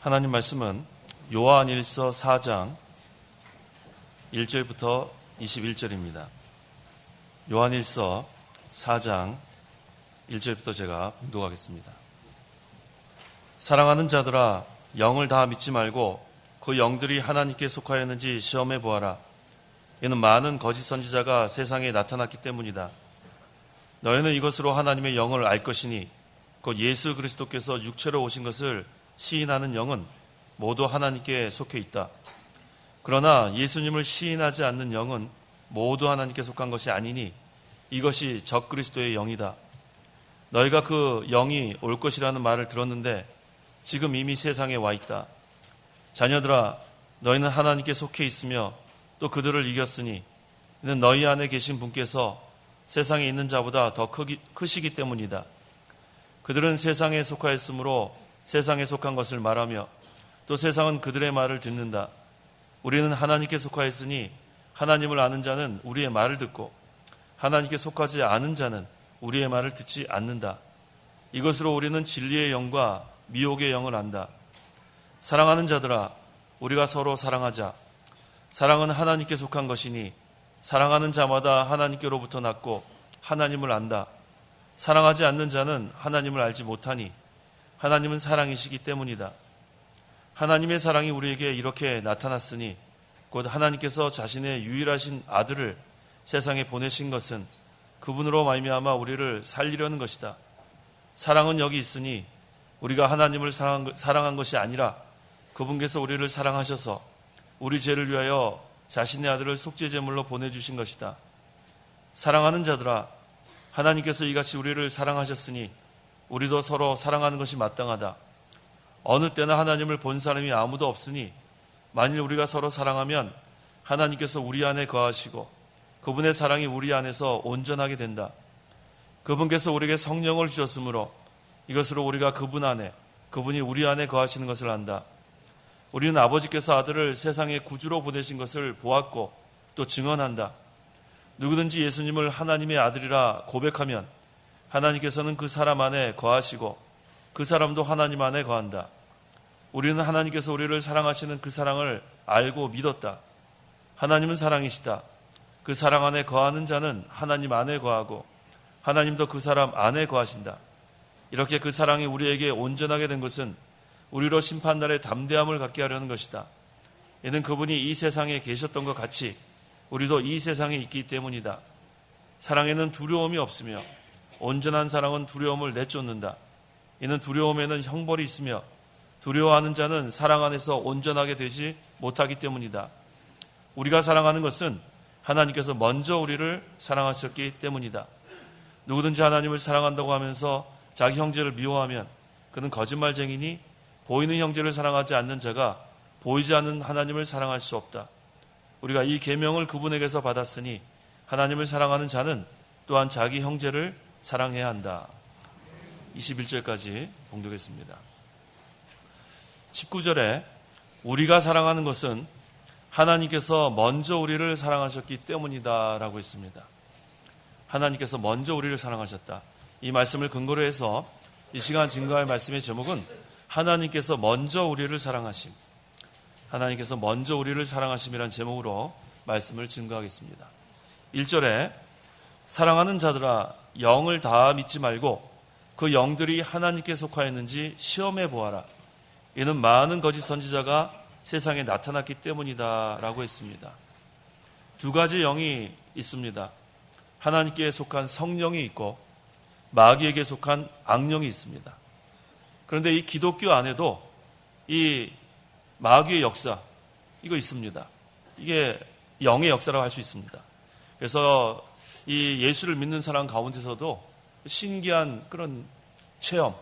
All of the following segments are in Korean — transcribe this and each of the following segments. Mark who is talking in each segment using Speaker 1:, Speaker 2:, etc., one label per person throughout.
Speaker 1: 하나님 말씀은 요한일서 4장 1절부터 21절입니다. 요한일서 4장 1절부터 제가 봉독하겠습니다. 사랑하는 자들아, 영을 다 믿지 말고 그 영들이 하나님께 속하였는지 시험해 보아라. 이는 많은 거짓 선지자가 세상에 나타났기 때문이다. 너희는 이것으로 하나님의 영을 알 것이니 곧 예수 그리스도께서 육체로 오신 것을 시인하는 영은 모두 하나님께 속해 있다. 그러나 예수님을 시인하지 않는 영은 모두 하나님께 속한 것이 아니니 이것이 적그리스도의 영이다. 너희가 그 영이 올 것이라는 말을 들었는데 지금 이미 세상에 와 있다. 자녀들아, 너희는 하나님께 속해 있으며 또 그들을 이겼으니 이는 너희 안에 계신 분께서 세상에 있는 자보다 더 크시기 때문이다. 그들은 세상에 속하였으므로 세상에 속한 것을 말하며 또 세상은 그들의 말을 듣는다. 우리는 하나님께 속하였으니 하나님을 아는 자는 우리의 말을 듣고 하나님께 속하지 않은 자는 우리의 말을 듣지 않는다. 이것으로 우리는 진리의 영과 미혹의 영을 안다. 사랑하는 자들아, 우리가 서로 사랑하자. 사랑은 하나님께 속한 것이니 사랑하는 자마다 하나님께로부터 났고 하나님을 안다. 사랑하지 않는 자는 하나님을 알지 못하니 하나님은 사랑이시기 때문이다. 하나님의 사랑이 우리에게 이렇게 나타났으니 곧 하나님께서 자신의 유일하신 아들을 세상에 보내신 것은 그분으로 말미암아 우리를 살리려는 것이다. 사랑은 여기 있으니 우리가 하나님을 사랑한 것이 아니라 그분께서 우리를 사랑하셔서 우리 죄를 위하여 자신의 아들을 속죄제물로 보내주신 것이다. 사랑하는 자들아, 하나님께서 이같이 우리를 사랑하셨으니 우리도 서로 사랑하는 것이 마땅하다. 어느 때나 하나님을 본 사람이 아무도 없으니 만일 우리가 서로 사랑하면 하나님께서 우리 안에 거하시고 그분의 사랑이 우리 안에서 온전하게 된다. 그분께서 우리에게 성령을 주셨으므로 이것으로 우리가 그분 안에, 그분이 우리 안에 거하시는 것을 안다. 우리는 아버지께서 아들을 세상에 구주로 보내신 것을 보았고 또 증언한다. 누구든지 예수님을 하나님의 아들이라 고백하면 하나님께서는 그 사람 안에 거하시고 그 사람도 하나님 안에 거한다. 우리는 하나님께서 우리를 사랑하시는 그 사랑을 알고 믿었다. 하나님은 사랑이시다. 그 사랑 안에 거하는 자는 하나님 안에 거하고 하나님도 그 사람 안에 거하신다. 이렇게 그 사랑이 우리에게 온전하게 된 것은 우리로 심판날에 담대함을 갖게 하려는 것이다. 이는 그분이 이 세상에 계셨던 것 같이 우리도 이 세상에 있기 때문이다. 사랑에는 두려움이 없으며 온전한 사랑은 두려움을 내쫓는다. 이는 두려움에는 형벌이 있으며 두려워하는 자는 사랑 안에서 온전하게 되지 못하기 때문이다. 우리가 사랑하는 것은 하나님께서 먼저 우리를 사랑하셨기 때문이다. 누구든지 하나님을 사랑한다고 하면서 자기 형제를 미워하면 그는 거짓말쟁이니 보이는 형제를 사랑하지 않는 자가 보이지 않는 하나님을 사랑할 수 없다. 우리가 이 계명을 그분에게서 받았으니 하나님을 사랑하는 자는 또한 자기 형제를 사랑해야 한다. 21절까지 봉독했습니다. 19절에 우리가 사랑하는 것은 하나님께서 먼저 우리를 사랑하셨기 때문이다 라고 했습니다. 하나님께서 먼저 우리를 사랑하셨다. 이 말씀을 근거로 해서 이 시간 증거할 말씀의 제목은 하나님께서 먼저 우리를 사랑하심. 하나님께서 먼저 우리를 사랑하심이란 제목으로 말씀을 증거하겠습니다. 1절에 사랑하는 자들아, 영을 다 믿지 말고 그 영들이 하나님께 속하였는지 시험해 보아라. 이는 많은 거짓 선지자가 세상에 나타났기 때문이다 라고 했습니다. 두 가지 영이 있습니다. 하나님께 속한 성령이 있고 마귀에게 속한 악령이 있습니다. 그런데 이 기독교 안에도 이 마귀의 역사, 이거 있습니다. 이게 영의 역사라고 할 수 있습니다. 그래서 이 예수를 믿는 사람 가운데서도 신기한 그런 체험,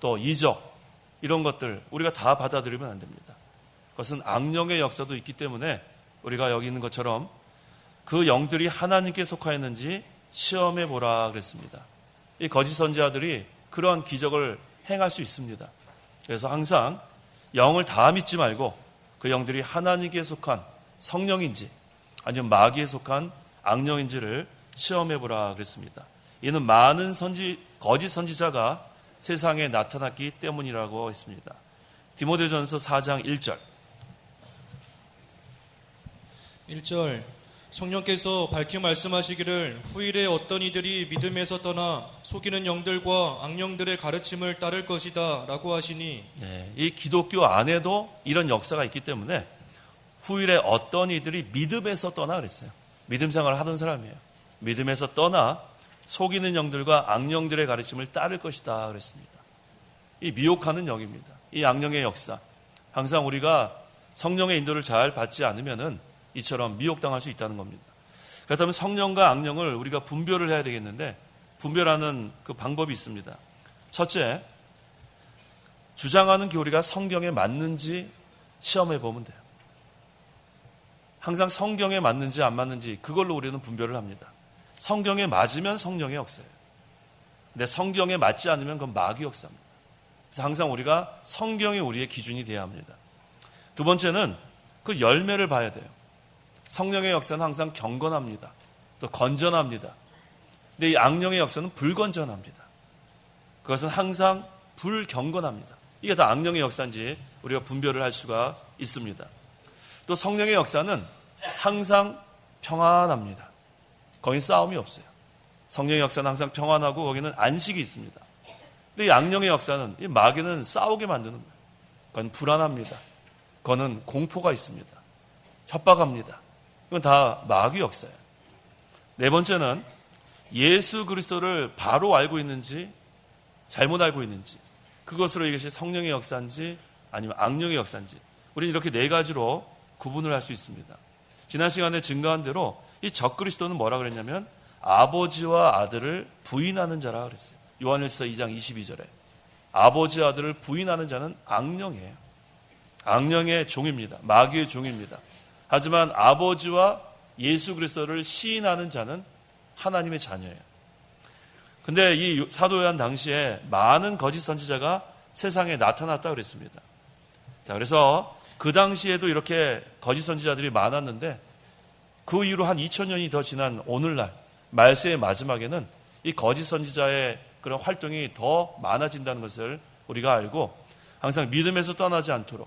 Speaker 1: 또 이적, 이런 것들 우리가 다 받아들이면 안 됩니다. 그것은 악령의 역사도 있기 때문에 우리가 여기 있는 것처럼 그 영들이 하나님께 속하였는지 시험해 보라 그랬습니다. 이 거짓 선지자들이 그런 기적을 행할 수 있습니다. 그래서 항상 영을 다 믿지 말고 그 영들이 하나님께 속한 성령인지 아니면 마귀에 속한 악령인지를 시험해 보라 그랬습니다. 이는 많은 거짓 선지자가 세상에 나타났기 때문이라고 했습니다. 디모데전서 4장 1절.
Speaker 2: 1절 성령께서 밝히 말씀하시기를 후일에 어떤 이들이 믿음에서 떠나 속이는 영들과 악령들의 가르침을 따를 것이다 라고 하시니,
Speaker 1: 이 기독교 안에도 이런 역사가 있기 때문에 후일에 어떤 이들이 믿음에서 떠나 그랬어요. 믿음 생활을 하던 사람이에요. 믿음에서 떠나 속이는 영들과 악령들의 가르침을 따를 것이다 그랬습니다. 이 미혹하는 영입니다. 이 악령의 역사. 항상 우리가 성령의 인도를 잘 받지 않으면은 이처럼 미혹당할 수 있다는 겁니다. 그렇다면 성령과 악령을 우리가 분별을 해야 되겠는데, 분별하는 그 방법이 있습니다. 첫째, 주장하는 교리가 성경에 맞는지 시험해 보면 돼요. 항상 성경에 맞는지 안 맞는지 그걸로 우리는 분별을 합니다. 성경에 맞으면 성령의 역사예요. 근데 성경에 맞지 않으면 그건 마귀 역사입니다. 그래서 항상 우리가 성경이 우리의 기준이 되어야 합니다. 두 번째는 그 열매를 봐야 돼요. 성령의 역사는 항상 경건합니다. 또 건전합니다. 근데 이 악령의 역사는 불건전합니다. 그것은 항상 불경건합니다. 이게 다 악령의 역사인지 우리가 분별을 할 수가 있습니다. 또 성령의 역사는 항상 평안합니다. 거긴 싸움이 없어요. 성령의 역사는 항상 평안하고 거기는 안식이 있습니다. 근데 이 악령의 역사는, 이 마귀는 싸우게 만드는 거예요. 그건 불안합니다. 그거는 공포가 있습니다. 협박합니다. 이건 다 마귀 역사예요. 네 번째는 예수 그리스도를 바로 알고 있는지 잘못 알고 있는지, 그것으로 이것이 성령의 역사인지 아니면 악령의 역사인지, 우리는 이렇게 네 가지로 구분을 할 수 있습니다. 지난 시간에 증거한 대로 이 적그리스도는 뭐라 그랬냐면 아버지와 아들을 부인하는 자라 그랬어요. 요한일서 2장 22절에 아버지와 아들을 부인하는 자는 악령이에요. 악령의 종입니다. 마귀의 종입니다. 하지만 아버지와 예수 그리스도를 시인하는 자는 하나님의 자녀예요. 근데 이 사도 요한 당시에 많은 거짓 선지자가 세상에 나타났다 그랬습니다. 자, 그래서 그 당시에도 이렇게 거짓 선지자들이 많았는데 그 이후로 한 2000년이 더 지난 오늘날 말세의 마지막에는 이 거짓 선지자의 그런 활동이 더 많아진다는 것을 우리가 알고 항상 믿음에서 떠나지 않도록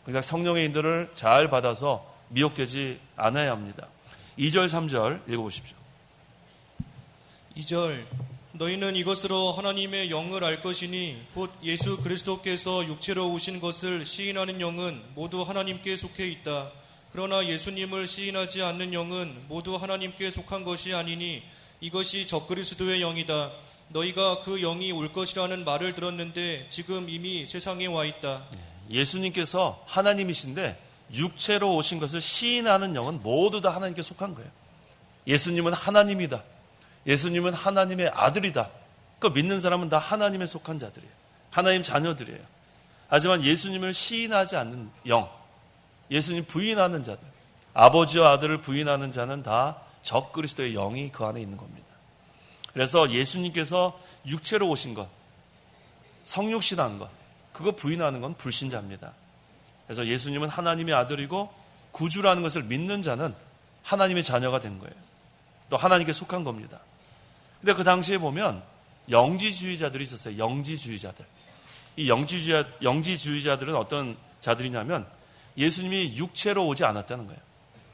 Speaker 1: 항상 성령의 인도를 잘 받아서 미혹되지 않아야 합니다. 2절 3절 읽어보십시오.
Speaker 2: 2절 너희는 이것으로 하나님의 영을 알 것이니 곧 예수 그리스도께서 육체로 오신 것을 시인하는 영은 모두 하나님께 속해 있다. 그러나 예수님을 시인하지 않는 영은 모두 하나님께 속한 것이 아니니 이것이 적그리스도의 영이다. 너희가 그 영이 올 것이라는 말을 들었는데 지금 이미 세상에 와 있다.
Speaker 1: 예수님께서 하나님이신데 육체로 오신 것을 시인하는 영은 모두 다 하나님께 속한 거예요. 예수님은 하나님이다. 예수님은 하나님의 아들이다. 그 믿는 사람은 다 하나님에 속한 자들이에요. 하나님 자녀들이에요. 하지만 예수님을 시인하지 않는 영, 예수님 부인하는 자들, 아버지와 아들을 부인하는 자는 다 적그리스도의 영이 그 안에 있는 겁니다. 그래서 예수님께서 육체로 오신 것, 성육신한 것, 그거 부인하는 건 불신자입니다. 그래서 예수님은 하나님의 아들이고 구주라는 것을 믿는 자는 하나님의 자녀가 된 거예요. 또 하나님께 속한 겁니다. 근데 그 당시에 보면 영지주의자들이 있었어요. 영지주의자들. 이 영지주의자들은 어떤 자들이냐면 예수님이 육체로 오지 않았다는 거예요.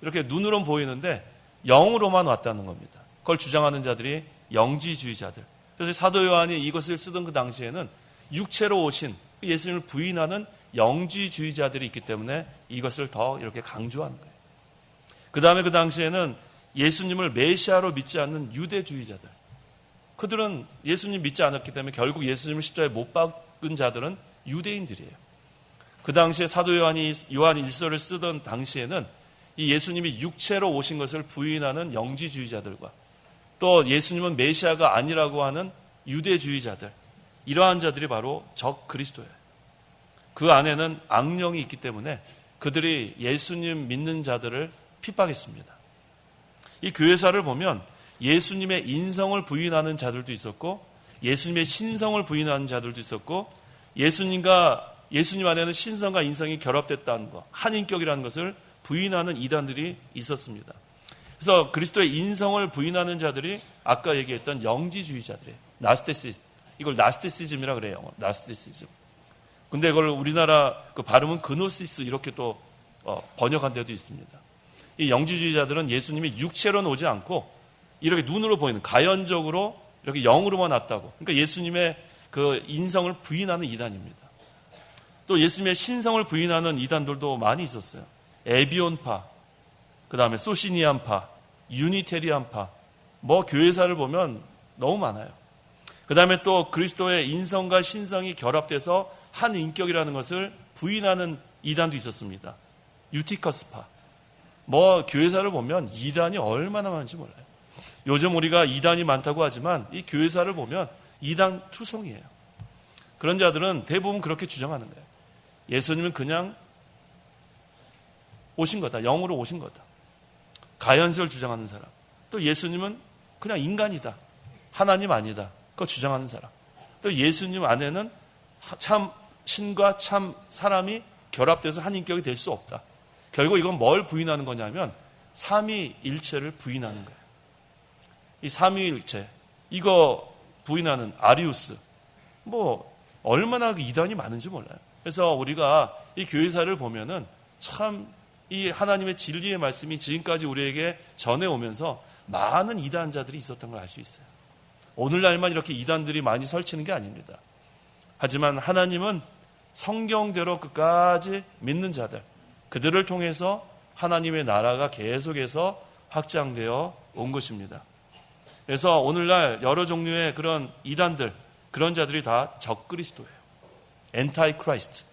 Speaker 1: 이렇게 눈으로는 보이는데 영으로만 왔다는 겁니다. 그걸 주장하는 자들이 영지주의자들. 그래서 사도 요한이 이것을 쓰던 그 당시에는 육체로 오신 예수님을 부인하는 영지주의자들이 있기 때문에 이것을 더 이렇게 강조하는 거예요. 그 다음에 그 당시에는 예수님을 메시아로 믿지 않는 유대주의자들. 그들은 예수님 믿지 않았기 때문에 결국 예수님을 십자가에 못 박은 자들은 유대인들이에요. 그 당시에 사도 요한이 요한 1서를 쓰던 당시에는 이 예수님이 육체로 오신 것을 부인하는 영지주의자들과 또 예수님은 메시아가 아니라고 하는 유대주의자들, 이러한 자들이 바로 적그리스도예요. 그 안에는 악령이 있기 때문에 그들이 예수님 믿는 자들을 핍박했습니다. 이 교회사를 보면 예수님의 인성을 부인하는 자들도 있었고 예수님의 신성을 부인하는 자들도 있었고 예수님 안에는 신성과 인성이 결합됐다는 것, 한인격이라는 것을 부인하는 이단들이 있었습니다. 그래서 그리스도의 인성을 부인하는 자들이 아까 얘기했던 영지주의자들이에요. 나스티시즘. 이걸 나스티시즘이라 그래요. 나스티시즘. 근데 이걸 우리나라 그 발음은 그노시스 이렇게 또 번역한 데도 있습니다. 이 영지주의자들은 예수님이 육체로는 오지 않고 이렇게 눈으로 보이는 가연적으로 이렇게 영으로만 왔다고. 그러니까 예수님의 그 인성을 부인하는 이단입니다. 또 예수님의 신성을 부인하는 이단들도 많이 있었어요. 에비온파, 그 다음에 소시니안파, 유니테리안파, 뭐 교회사를 보면 너무 많아요. 그 다음에 또 그리스도의 인성과 신성이 결합돼서 한 인격이라는 것을 부인하는 이단도 있었습니다. 유티커스파. 뭐 교회사를 보면 이단이 얼마나 많은지 몰라요. 요즘 우리가 이단이 많다고 하지만 이 교회사를 보면 이단 투성이에요. 그런 자들은 대부분 그렇게 주장하는 거예요. 예수님은 그냥 오신 거다. 영으로 오신 거다. 가연성을 주장하는 사람. 또 예수님은 그냥 인간이다. 하나님 아니다. 그거 주장하는 사람. 또 예수님 안에는 참 신과 참 사람이 결합돼서 한 인격이 될 수 없다. 결국 이건 뭘 부인하는 거냐면 삼위일체를 부인하는 거예요. 이 삼위일체 이거 부인하는 아리우스 뭐 얼마나 이단이 많은지 몰라요. 그래서 우리가 이 교회사를 보면은 참 이 하나님의 진리의 말씀이 지금까지 우리에게 전해오면서 많은 이단자들이 있었던 걸 알 수 있어요. 오늘날만 이렇게 이단들이 많이 설치는 게 아닙니다. 하지만 하나님은 성경대로 끝까지 믿는 자들, 그들을 통해서 하나님의 나라가 계속해서 확장되어 온 것입니다. 그래서 오늘날 여러 종류의 그런 이단들, 그런 자들이 다 적그리스도예요. 엔타이 크라이스트,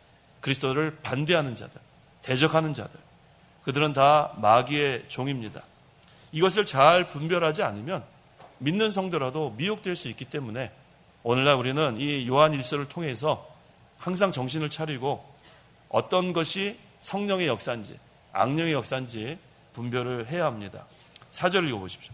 Speaker 1: 그리스도를 반대하는 자들, 대적하는 자들, 그들은 다 마귀의 종입니다. 이것을 잘 분별하지 않으면 믿는 성도라도 미혹될 수 있기 때문에 오늘날 우리는 이 요한 1서를 통해서 항상 정신을 차리고 어떤 것이 성령의 역사인지 악령의 역사인지 분별을 해야 합니다. 4절 읽어보십시오.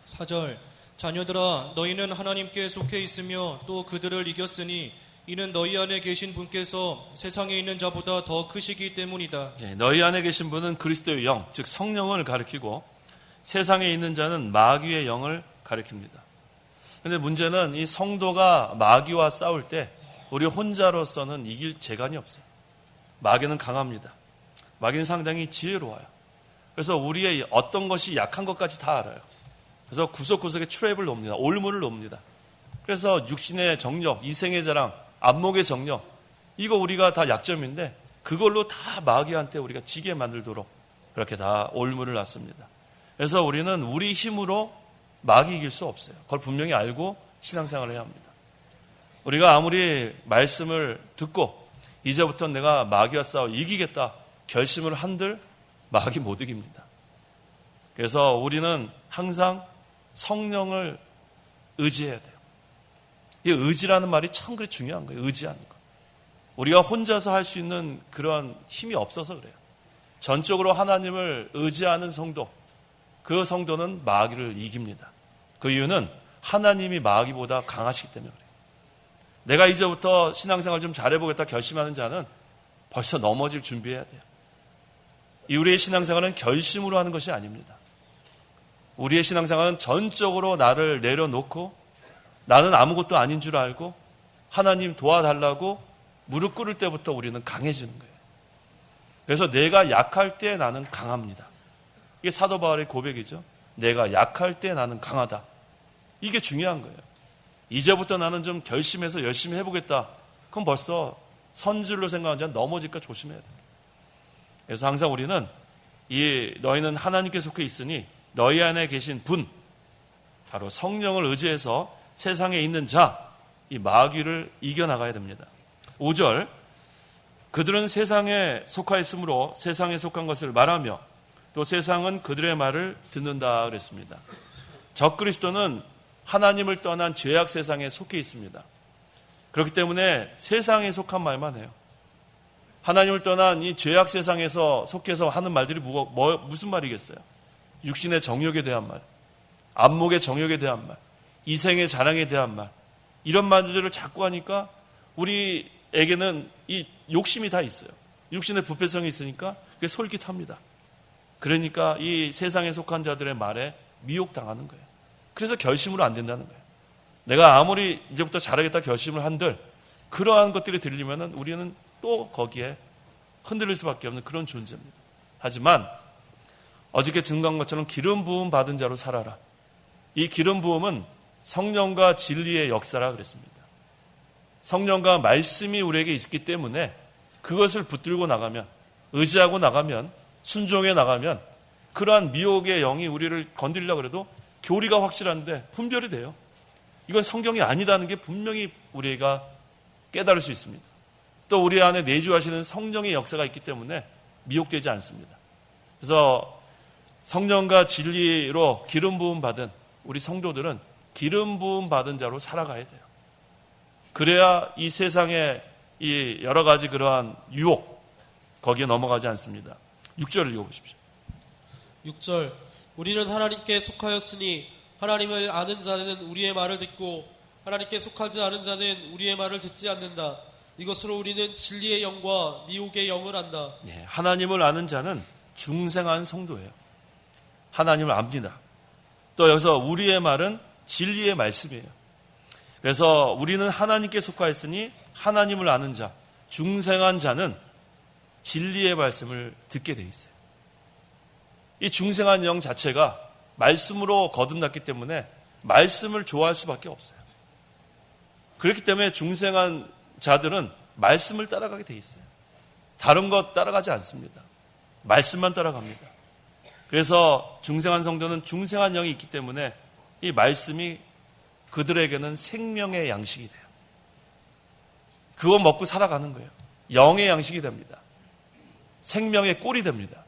Speaker 2: 4절 자녀들아 너희는 하나님께 속해 있으며 또 그들을 이겼으니 이는 너희 안에 계신 분께서 세상에 있는 자보다 더 크시기 때문이다.
Speaker 1: 너희 안에 계신 분은 그리스도의 영, 즉 성령을 가리키고 세상에 있는 자는 마귀의 영을 가리킵니다. 그런데 문제는 이 성도가 마귀와 싸울 때 우리 혼자로서는 이길 재간이 없어요. 마귀는 강합니다. 마귀는 상당히 지혜로워요. 그래서 우리의 어떤 것이 약한 것까지 다 알아요. 그래서 구석구석에 트랩을 놓습니다. 올무를 놓습니다. 그래서 육신의 정력, 이생의 자랑, 안목의 정력, 이거 우리가 다 약점인데 그걸로 다 마귀한테 우리가 지게 만들도록 그렇게 다 올무를 놨습니다. 그래서 우리는 우리 힘으로 마귀 이길 수 없어요. 그걸 분명히 알고 신앙생활을 해야 합니다. 우리가 아무리 말씀을 듣고 이제부터 내가 마귀와 싸워 이기겠다 결심을 한들 마귀 못 이깁니다. 그래서 우리는 항상 성령을 의지해야 돼요. 이 의지라는 말이 참 그래 중요한 거예요. 의지하는 거. 우리가 혼자서 할 수 있는 그런 힘이 없어서 그래요. 전적으로 하나님을 의지하는 성도, 그 성도는 마귀를 이깁니다. 그 이유는 하나님이 마귀보다 강하시기 때문에 그래요. 내가 이제부터 신앙생활 좀 잘해보겠다 결심하는 자는 벌써 넘어질 준비해야 돼요. 이 우리의 신앙생활은 결심으로 하는 것이 아닙니다. 우리의 신앙생활은 전적으로 나를 내려놓고 나는 아무것도 아닌 줄 알고 하나님 도와달라고 무릎 꿇을 때부터 우리는 강해지는 거예요. 그래서 내가 약할 때 나는 강합니다. 이게 사도 바울의 고백이죠. 내가 약할 때 나는 강하다. 이게 중요한 거예요. 이제부터 나는 좀 결심해서 열심히 해보겠다. 그럼 벌써 선줄로 생각하는 자는 넘어질까 조심해야 됩니다. 그래서 항상 우리는 너희는 하나님께 속해 있으니 너희 안에 계신 분, 바로 성령을 의지해서 세상에 있는 자, 이 마귀를 이겨나가야 됩니다. 5절, 그들은 세상에 속하였으므로 세상에 속한 것을 말하며 또 세상은 그들의 말을 듣는다 그랬습니다. 적그리스도는 하나님을 떠난 죄악 세상에 속해 있습니다. 그렇기 때문에 세상에 속한 말만 해요. 하나님을 떠난 이 죄악 세상에서 속해서 하는 말들이 무슨 말이겠어요? 육신의 정욕에 대한 말, 안목의 정욕에 대한 말, 이생의 자랑에 대한 말, 이런 말들을 자꾸 하니까 우리에게는 이 욕심이 다 있어요. 육신의 부패성이 있으니까 그게 솔깃합니다. 그러니까 이 세상에 속한 자들의 말에 미혹당하는 거예요. 그래서 결심으로 안 된다는 거예요. 내가 아무리 이제부터 잘하겠다 결심을 한들 그러한 것들이 들리면은 우리는 또 거기에 흔들릴 수밖에 없는 그런 존재입니다. 하지만 어저께 증거한 것처럼 기름 부음 받은 자로 살아라. 이 기름 부음은 성령과 진리의 역사라 그랬습니다. 성령과 말씀이 우리에게 있기 때문에 그것을 붙들고 나가면, 의지하고 나가면, 순종해 나가면 그러한 미혹의 영이 우리를 건드리려고 해도 교리가 확실한데 분별이 돼요. 이건 성경이 아니다는 게 분명히 우리가 깨달을 수 있습니다. 또 우리 안에 내주하시는 성령의 역사가 있기 때문에 미혹되지 않습니다. 그래서 성령과 진리로 기름 부음 받은 우리 성도들은 기름 부음 받은 자로 살아가야 돼요. 그래야 이 세상의 이 여러 가지 그러한 유혹 거기에 넘어가지 않습니다. 6절을 읽어보십시오.
Speaker 3: 6절 우리는 하나님께 속하였으니 하나님을 아는 자는 우리의 말을 듣고 하나님께 속하지 않은 자는 우리의 말을 듣지 않는다. 이것으로 우리는 진리의 영과 미혹의 영을 안다.
Speaker 1: 하나님을 아는 자는 중생한 성도예요. 하나님을 압니다. 또 여기서 우리의 말은 진리의 말씀이에요. 그래서 우리는 하나님께 속하였으니 하나님을 아는 자, 중생한 자는 진리의 말씀을 듣게 돼 있어요. 이 중생한 영 자체가 말씀으로 거듭났기 때문에 말씀을 좋아할 수밖에 없어요. 그렇기 때문에 중생한 자들은 말씀을 따라가게 돼 있어요. 다른 것 따라가지 않습니다. 말씀만 따라갑니다. 그래서 중생한 성도는 중생한 영이 있기 때문에 이 말씀이 그들에게는 생명의 양식이 돼요. 그거 먹고 살아가는 거예요. 영의 양식이 됩니다. 생명의 꼴이 됩니다.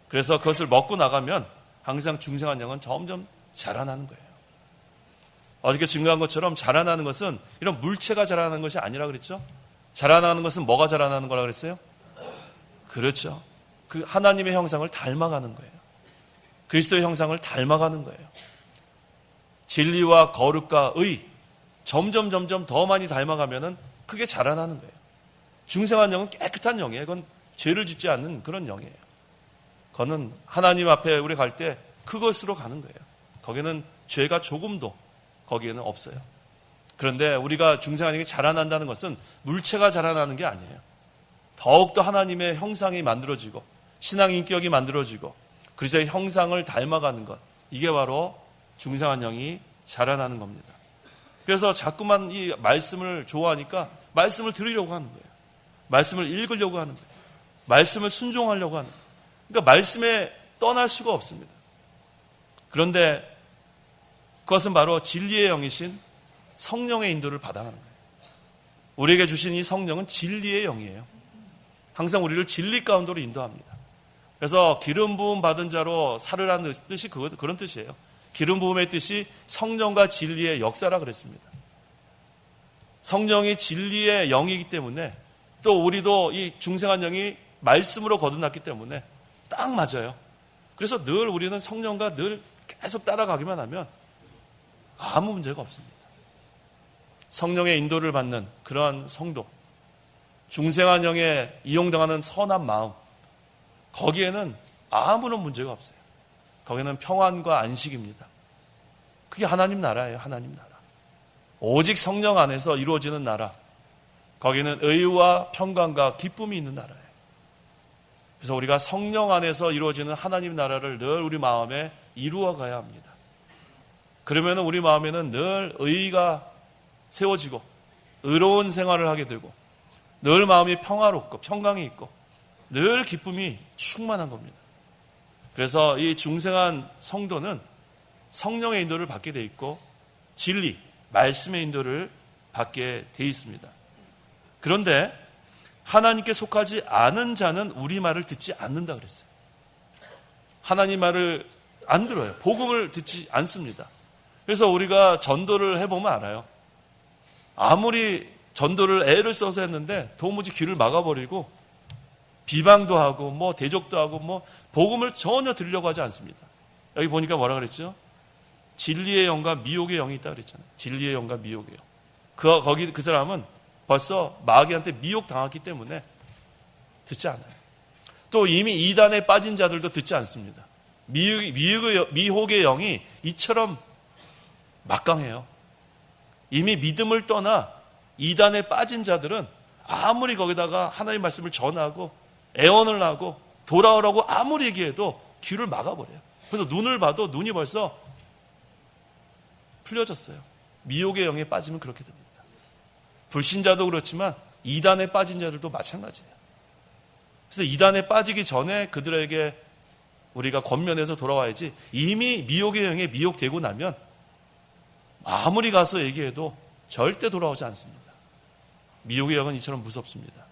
Speaker 1: 그래서 그것을 먹고 나가면 항상 중생한 영은 점점 자라나는 거예요. 어저께 증거한 것처럼 자라나는 것은 이런 물체가 자라나는 것이 아니라 그랬죠. 자라나는 것은 뭐가 자라나는 거라 그랬어요? 그렇죠. 그 하나님의 형상을 닮아가는 거예요. 그리스도의 형상을 닮아가는 거예요. 진리와 거룩과 의 점점 더 많이 닮아가면은 그게 자라나는 거예요. 중생한 영은 깨끗한 영이에요. 그건 죄를 짓지 않는 그런 영이에요. 그거는 하나님 앞에 우리 갈 때 그것으로 가는 거예요. 거기는 죄가 조금도 거기에는 없어요. 그런데 우리가 중생한 영이 자라난다는 것은 물체가 자라나는 게 아니에요. 더욱더 하나님의 형상이 만들어지고 신앙 인격이 만들어지고 그리스도의 형상을 닮아가는 것, 이게 바로 중생한 영이 자라나는 겁니다. 그래서 자꾸만 이 말씀을 좋아하니까 말씀을 들으려고 하는 거예요. 말씀을 읽으려고 하는 거예요. 말씀을 순종하려고 하는 거예요. 그러니까 말씀에 떠날 수가 없습니다. 그런데 그것은 바로 진리의 영이신 성령의 인도를 받아가는 거예요. 우리에게 주신 이 성령은 진리의 영이에요. 항상 우리를 진리 가운데로 인도합니다. 그래서 기름 부음 받은 자로 살으라는 뜻이 그런 뜻이에요. 기름 부음의 뜻이 성령과 진리의 역사라 그랬습니다. 성령이 진리의 영이기 때문에 또 우리도 이 중생한 영이 말씀으로 거듭났기 때문에 딱 맞아요. 그래서 늘 우리는 성령과 늘 계속 따라가기만 하면 아무 문제가 없습니다. 성령의 인도를 받는 그러한 성도, 중생한 영에 이용당하는 선한 마음, 거기에는 아무런 문제가 없어요. 거기는 평안과 안식입니다. 그게 하나님 나라예요. 하나님 나라. 오직 성령 안에서 이루어지는 나라. 거기는 의와 평강과 기쁨이 있는 나라예요. 그래서 우리가 성령 안에서 이루어지는 하나님 나라를 늘 우리 마음에 이루어 가야 합니다. 그러면 우리 마음에는 늘 의가 세워지고 의로운 생활을 하게 되고 늘 마음이 평화롭고 평강이 있고 늘 기쁨이 충만한 겁니다. 그래서 이 중생한 성도는 성령의 인도를 받게 돼 있고 진리, 말씀의 인도를 받게 돼 있습니다. 그런데 하나님께 속하지 않은 자는 우리 말을 듣지 않는다 그랬어요. 하나님 말을 안 들어요. 복음을 듣지 않습니다. 그래서 우리가 전도를 해보면 알아요. 아무리 전도를 애를 써서 했는데 도무지 귀를 막아버리고 비방도 하고 뭐 대적도 하고 뭐 복음을 전혀 들으려고 하지 않습니다. 여기 보니까 뭐라 그랬죠? 진리의 영과 미혹의 영이 있다 그랬잖아요. 진리의 영과 미혹의 영. 거기 그 사람은 벌써 마귀한테 미혹 당했기 때문에 듣지 않아요. 또 이미 이단에 빠진 자들도 듣지 않습니다. 미혹의 영이 이처럼 막강해요. 이미 믿음을 떠나 이단에 빠진 자들은 아무리 거기다가 하나님의 말씀을 전하고 애원을 하고 돌아오라고 아무리 얘기해도 귀를 막아버려요. 그래서 눈을 봐도 눈이 벌써 풀려졌어요. 미혹의 영에 빠지면 그렇게 됩니다. 불신자도 그렇지만 이단에 빠진 자들도 마찬가지예요. 그래서 이단에 빠지기 전에 그들에게 우리가 권면해서 돌아와야지, 이미 미혹의 영에 미혹되고 나면 아무리 가서 얘기해도 절대 돌아오지 않습니다. 미혹의 영은 이처럼 무섭습니다.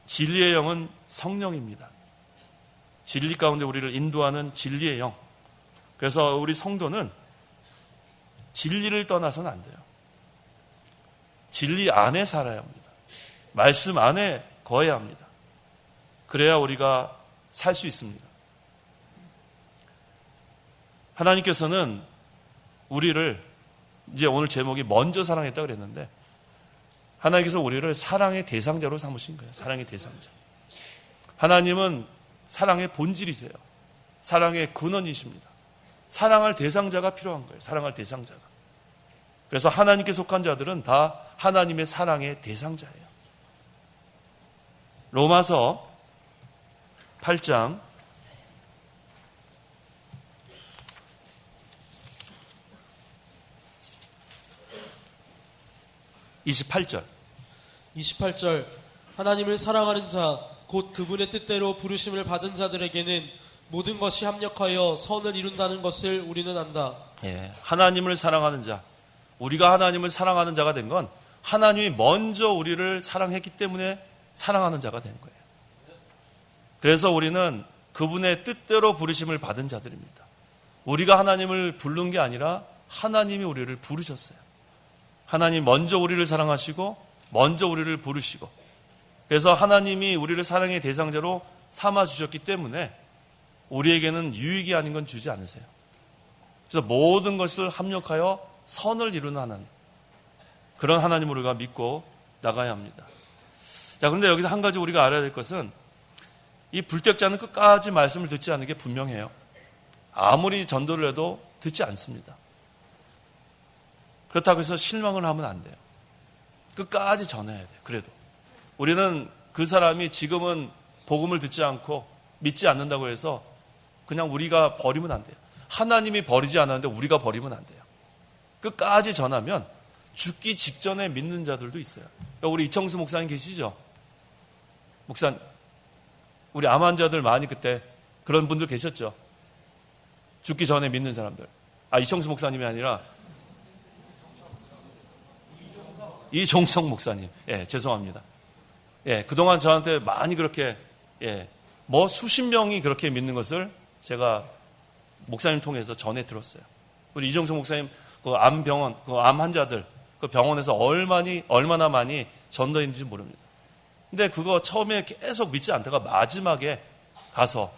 Speaker 1: 진리의 영은 성령입니다. 진리 가운데 우리를 인도하는 진리의 영. 그래서 우리 성도는 진리를 떠나서는 안 돼요. 진리 안에 살아야 합니다. 말씀 안에 거해야 합니다. 그래야 우리가 살 수 있습니다. 하나님께서는 우리를, 이제 오늘 제목이 먼저 사랑했다고 그랬는데, 하나님께서 우리를 사랑의 대상자로 삼으신 거예요. 사랑의 대상자. 하나님은 사랑의 본질이세요. 사랑의 근원이십니다. 사랑할 대상자가 필요한 거예요. 사랑할 대상자가. 그래서 하나님께 속한 자들은 다 하나님의 사랑의 대상자예요. 로마서 8장 28절.
Speaker 3: 28절. 하나님을 사랑하는 자, 곧 그분의 뜻대로 부르심을 받은 자들에게는 모든 것이 합력하여 선을 이룬다는 것을 우리는 안다.
Speaker 1: 예, 하나님을 사랑하는 자, 우리가 하나님을 사랑하는 자가 된 건 하나님이 먼저 우리를 사랑했기 때문에 사랑하는 자가 된 거예요. 그래서 우리는 그분의 뜻대로 부르심을 받은 자들입니다. 우리가 하나님을 부른 게 아니라 하나님이 우리를 부르셨어요. 하나님 먼저 우리를 사랑하시고 먼저 우리를 부르시고, 그래서 하나님이 우리를 사랑의 대상자로 삼아주셨기 때문에 우리에게는 유익이 아닌 건 주지 않으세요. 그래서 모든 것을 합력하여 선을 이루는 하나님, 그런 하나님을 우리가 믿고 나가야 합니다. 자, 그런데 여기서 한 가지 우리가 알아야 될 것은, 이 불택자는 끝까지 말씀을 듣지 않는 게 분명해요. 아무리 전도를 해도 듣지 않습니다. 그렇다고 해서 실망을 하면 안 돼요. 끝까지 전해야 돼요. 그래도 우리는 그 사람이 지금은 복음을 듣지 않고 믿지 않는다고 해서 그냥 우리가 버리면 안 돼요. 하나님이 버리지 않았는데 우리가 버리면 안 돼요. 끝까지 전하면 죽기 직전에 믿는 자들도 있어요. 우리 이청수 목사님 계시죠? 목사님, 우리 암 환자들 많이 그때 그런 분들 계셨죠? 죽기 전에 믿는 사람들. 이청수 목사님이 아니라 이종성 목사님. 예, 죄송합니다. 예, 그동안 저한테 많이 그렇게, 수십 명이 그렇게 믿는 것을 제가 목사님 통해서 전해 들었어요. 우리 이종성 목사님 그 암병원, 그 암 환자들, 그 병원에서 얼마나 많이 전도했는지 모릅니다. 근데 그거 처음에 계속 믿지 않다가 마지막에 가서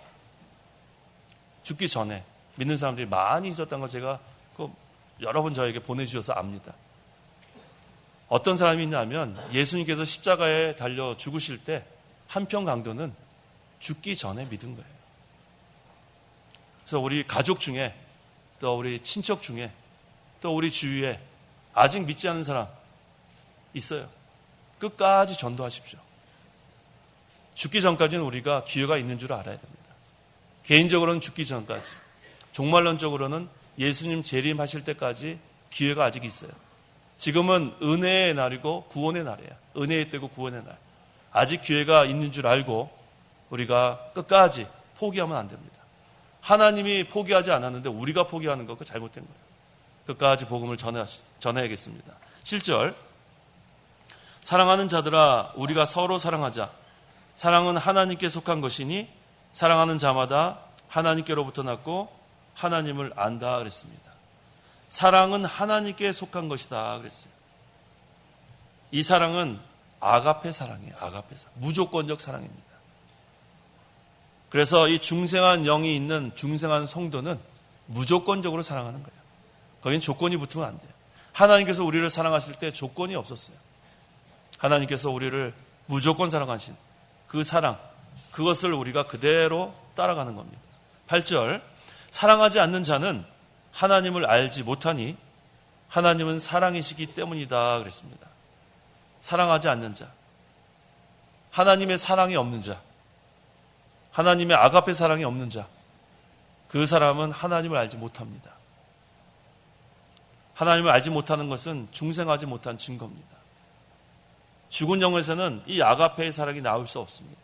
Speaker 1: 죽기 전에 믿는 사람들이 많이 있었던 걸 제가 여러 번 저에게 보내주셔서 압니다. 어떤 사람이 있냐면 예수님께서 십자가에 달려 죽으실 때 한편 강도는 죽기 전에 믿은 거예요. 그래서 우리 가족 중에, 또 우리 친척 중에, 또 우리 주위에 아직 믿지 않는 사람 있어요. 끝까지 전도하십시오. 죽기 전까지는 우리가 기회가 있는 줄 알아야 됩니다. 개인적으로는 죽기 전까지, 종말론적으로는 예수님 재림하실 때까지 기회가 아직 있어요. 지금은 은혜의 날이고 구원의 날이에요. 은혜의 때고 구원의 날. 아직 기회가 있는 줄 알고 우리가 끝까지 포기하면 안 됩니다. 하나님이 포기하지 않았는데 우리가 포기하는 거, 그거 잘못된 거예요. 끝까지 복음을 전해야겠습니다. 7절. 사랑하는 자들아, 우리가 서로 사랑하자. 사랑은 하나님께 속한 것이니 사랑하는 자마다 하나님께로부터 났고 하나님을 안다 그랬습니다. 사랑은 하나님께 속한 것이다 그랬어요. 이 사랑은 아가페 사랑이에요. 아가페 사랑. 무조건적 사랑입니다. 그래서 이 중생한 영이 있는 중생한 성도는 무조건적으로 사랑하는 거예요. 거긴 조건이 붙으면 안 돼요. 하나님께서 우리를 사랑하실 때 조건이 없었어요. 하나님께서 우리를 무조건 사랑하신 그 사랑, 그것을 우리가 그대로 따라가는 겁니다. 8절. 사랑하지 않는 자는 하나님을 알지 못하니 하나님은 사랑이시기 때문이다 그랬습니다. 사랑하지 않는 자, 하나님의 사랑이 없는 자, 하나님의 아가페 사랑이 없는 자, 그 사람은 하나님을 알지 못합니다. 하나님을 알지 못하는 것은 중생하지 못한 증거입니다. 죽은 영에서는 이 아가페의 사랑이 나올 수 없습니다.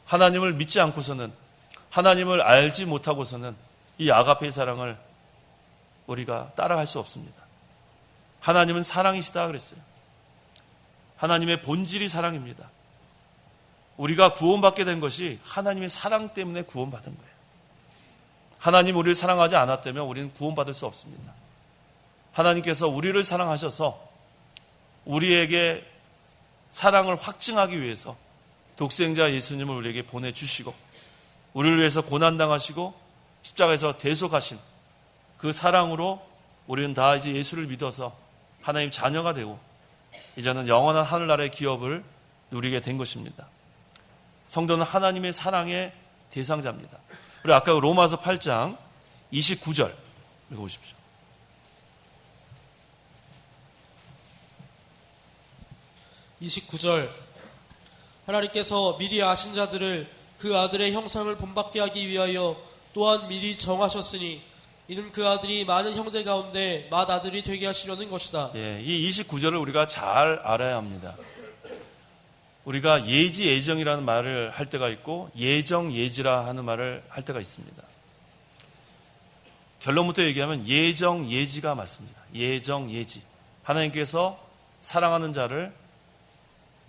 Speaker 1: 하나님을 믿지 않고서는, 하나님을 알지 못하고서는 이 아가페의 사랑을 우리가 따라갈 수 없습니다. 하나님은 사랑이시다 그랬어요. 하나님의 본질이 사랑입니다. 우리가 구원받게 된 것이 하나님의 사랑 때문에 구원받은 거예요. 하나님 우리를 사랑하지 않았다면 우리는 구원받을 수 없습니다. 하나님께서 우리를 사랑하셔서 우리에게 사랑을 확증하기 위해서 독생자 예수님을 우리에게 보내주시고 우리를 위해서 고난당하시고 십자가에서 대속하신 그 사랑으로 우리는 다 이제 예수를 믿어서 하나님 자녀가 되고 이제는 영원한 하늘나라의 기업을 누리게 된 것입니다. 성도는 하나님의 사랑의 대상자입니다. 우리 아까 로마서 8장 29절 읽어보십시오.
Speaker 3: 29절 하나님께서 미리 아신 자들을 그 아들의 형상을 본받게 하기 위하여 또한 미리 정하셨으니 이는 그 아들이 많은 형제 가운데 맏아들이 되게 하시려는 것이다.
Speaker 1: 예, 이 29절을 우리가 잘 알아야 합니다. 우리가 예지 예정이라는 말을 할 때가 있고 예정 예지라 하는 말을 할 때가 있습니다. 결론부터 얘기하면 예정 예지가 맞습니다. 예정 예지. 하나님께서 사랑하는 자를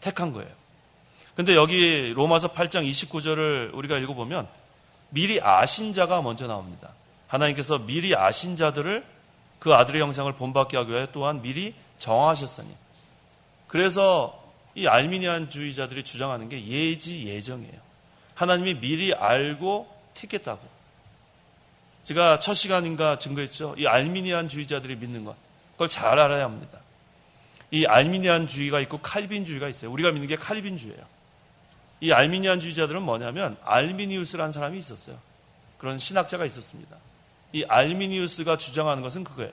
Speaker 1: 택한 거예요. 근데 여기 로마서 8장 29절을 우리가 읽어보면 미리 아신 자가 먼저 나옵니다. 하나님께서 미리 아신 자들을 그 아들의 형상을 본받게 하기 위하여 또한 미리 정하셨으니. 그래서 이 알미니안주의자들이 주장하는 게 예지 예정이에요. 하나님이 미리 알고 택했다고. 제가 첫 시간인가 증거했죠. 이 알미니안주의자들이 믿는 것. 그걸 잘 알아야 합니다. 이 알미니안주의가 있고 칼빈주의가 있어요. 우리가 믿는 게 칼빈주의예요. 이 알미니안주의자들은 뭐냐면 알미니우스라는 사람이 있었어요. 그런 신학자가 있었습니다. 이 알미니우스가 주장하는 것은 그거예요.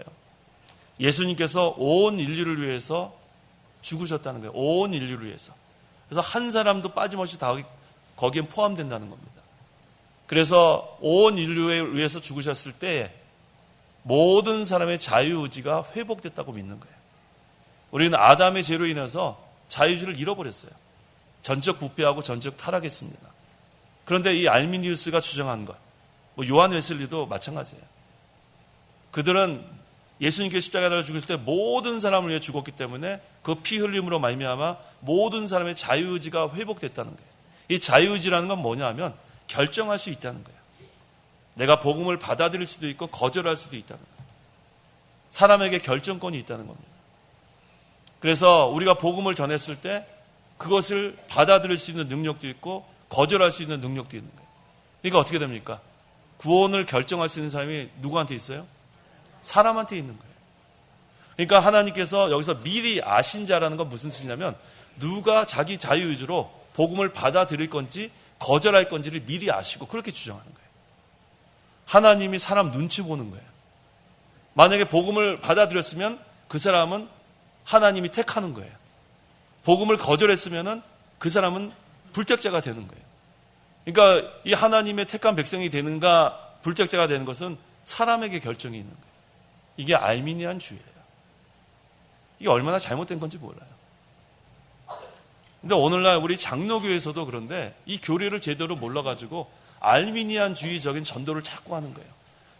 Speaker 1: 예수님께서 온 인류를 위해서 죽으셨다는 거예요. 온 인류를 위해서. 그래서 한 사람도 빠짐없이 다 거기에 포함된다는 겁니다. 그래서 온 인류를 위해서 죽으셨을 때 모든 사람의 자유의지가 회복됐다고 믿는 거예요. 우리는 아담의 죄로 인해서 자유의지를 잃어버렸어요. 전적 부패하고 전적 타락했습니다. 그런데 이 알미니우스가 주장한 것, 요한 웨슬리도 마찬가지예요. 그들은 예수님께서 십자가에 달려 죽으실 때 모든 사람을 위해 죽었기 때문에 그 피 흘림으로 말미암아 모든 사람의 자유의지가 회복됐다는 거예요. 이 자유의지라는 건 뭐냐 하면 결정할 수 있다는 거예요. 내가 복음을 받아들일 수도 있고 거절할 수도 있다는 거예요. 사람에게 결정권이 있다는 겁니다. 그래서 우리가 복음을 전했을 때 그것을 받아들일 수 있는 능력도 있고 거절할 수 있는 능력도 있는 거예요. 그러니까 어떻게 됩니까? 구원을 결정할 수 있는 사람이 누구한테 있어요? 사람한테 있는 거예요. 그러니까 하나님께서 여기서 미리 아신 자라는 건 무슨 뜻이냐면 누가 자기 자유의지로 복음을 받아들일 건지 거절할 건지를 미리 아시고 그렇게 주장하는 거예요. 하나님이 사람 눈치 보는 거예요. 만약에 복음을 받아들였으면 그 사람은 하나님이 택하는 거예요. 복음을 거절했으면 그 사람은 불택자가 되는 거예요. 그러니까 이 하나님의 택한 백성이 되는가 불택자가 되는 것은 사람에게 결정이 있는 거예요. 이게 알미니안주의예요. 이게 얼마나 잘못된 건지 몰라요. 근데 오늘날 우리 장로교에서도 그런데 이 교리를 제대로 몰라가지고 알미니안주의적인 전도를 자꾸 하는 거예요.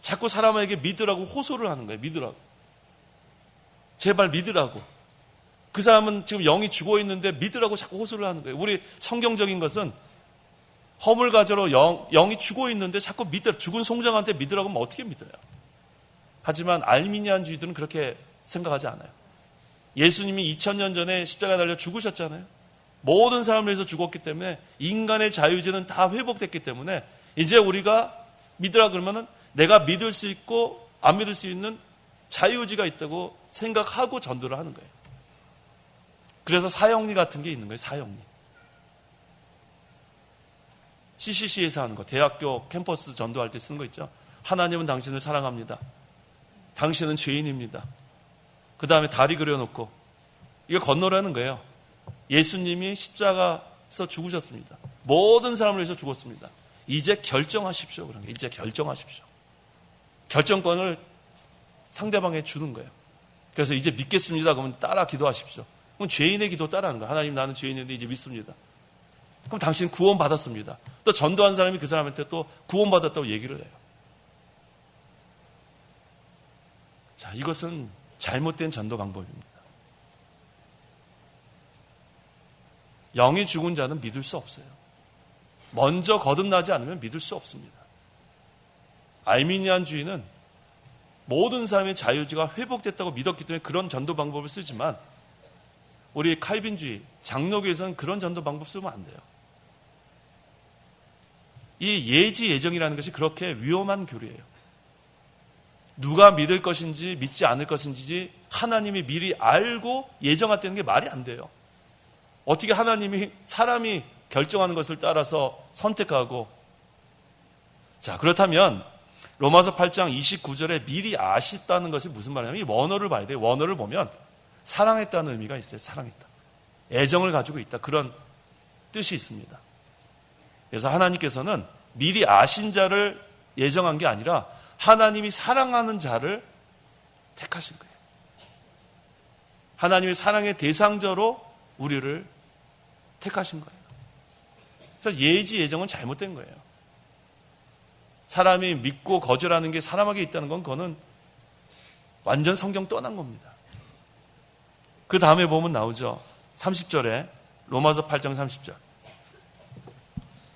Speaker 1: 자꾸 사람에게 믿으라고 호소를 하는 거예요. 믿으라고. 제발 믿으라고. 그 사람은 지금 영이 죽어 있는데 믿으라고 자꾸 호소를 하는 거예요. 우리 성경적인 것은 허물 가져로 영이 죽어 있는데 자꾸 믿으라. 죽은 송장한테 믿으라고 하면 어떻게 믿어요? 하지만 알미니안주의들은 그렇게 생각하지 않아요. 예수님이 2000년 전에 십자가에 달려 죽으셨잖아요. 모든 사람을 위해서 죽었기 때문에 인간의 자유의지는 다 회복됐기 때문에 이제 우리가 믿으라 그러면은 내가 믿을 수 있고 안 믿을 수 있는 자유의지가 있다고 생각하고 전도를 하는 거예요. 그래서 사형리 같은 게 있는 거예요. 사형리. CCC에서 하는 거. 대학교 캠퍼스 전도할 때 쓰는 거 있죠. 하나님은 당신을 사랑합니다. 당신은 죄인입니다. 그 다음에 다리 그려놓고 이거 건너라는 거예요. 예수님이 십자가에서 죽으셨습니다. 모든 사람을 위해서 죽었습니다. 이제 결정하십시오. 그런 게 이제 결정하십시오. 결정권을 상대방에 주는 거예요. 그래서 이제 믿겠습니다. 그러면 따라 기도하십시오. 그럼 죄인의 기도 따라하는 거예요. 하나님, 나는 죄인인데 이제 믿습니다. 그럼 당신 구원받았습니다. 또 전도한 사람이 그 사람한테 또 구원받았다고 얘기를 해요. 자, 이것은 잘못된 전도 방법입니다. 영이 죽은 자는 믿을 수 없어요. 먼저 거듭나지 않으면 믿을 수 없습니다. 알미니안주의는 모든 사람의 자유지가 회복됐다고 믿었기 때문에 그런 전도 방법을 쓰지만 우리 칼빈주의, 장로교에서는 그런 전도 방법 쓰면 안 돼요. 이 예지 예정이라는 것이 그렇게 위험한 교리예요. 누가 믿을 것인지 믿지 않을 것인지 하나님이 미리 알고 예정했다는 게 말이 안 돼요. 어떻게 하나님이 사람이 결정하는 것을 따라서 선택하고, 자, 그렇다면 로마서 8장 29절에 미리 아셨다는 것이 무슨 말이냐면 이 원어를 봐야 돼요. 원어를 보면 사랑했다는 의미가 있어요. 사랑했다. 애정을 가지고 있다. 그런 뜻이 있습니다. 그래서 하나님께서는 미리 아신 자를 예정한 게 아니라 하나님이 사랑하는 자를 택하신 거예요. 하나님의 사랑의 대상자로 우리를 택하신 거예요. 그래서 예지 예정은 잘못된 거예요. 사람이 믿고 거절하는 게 사람에게 있다는 건 그거는 완전 성경 떠난 겁니다. 그 다음에 보면 나오죠. 30절에 로마서 8장 30절.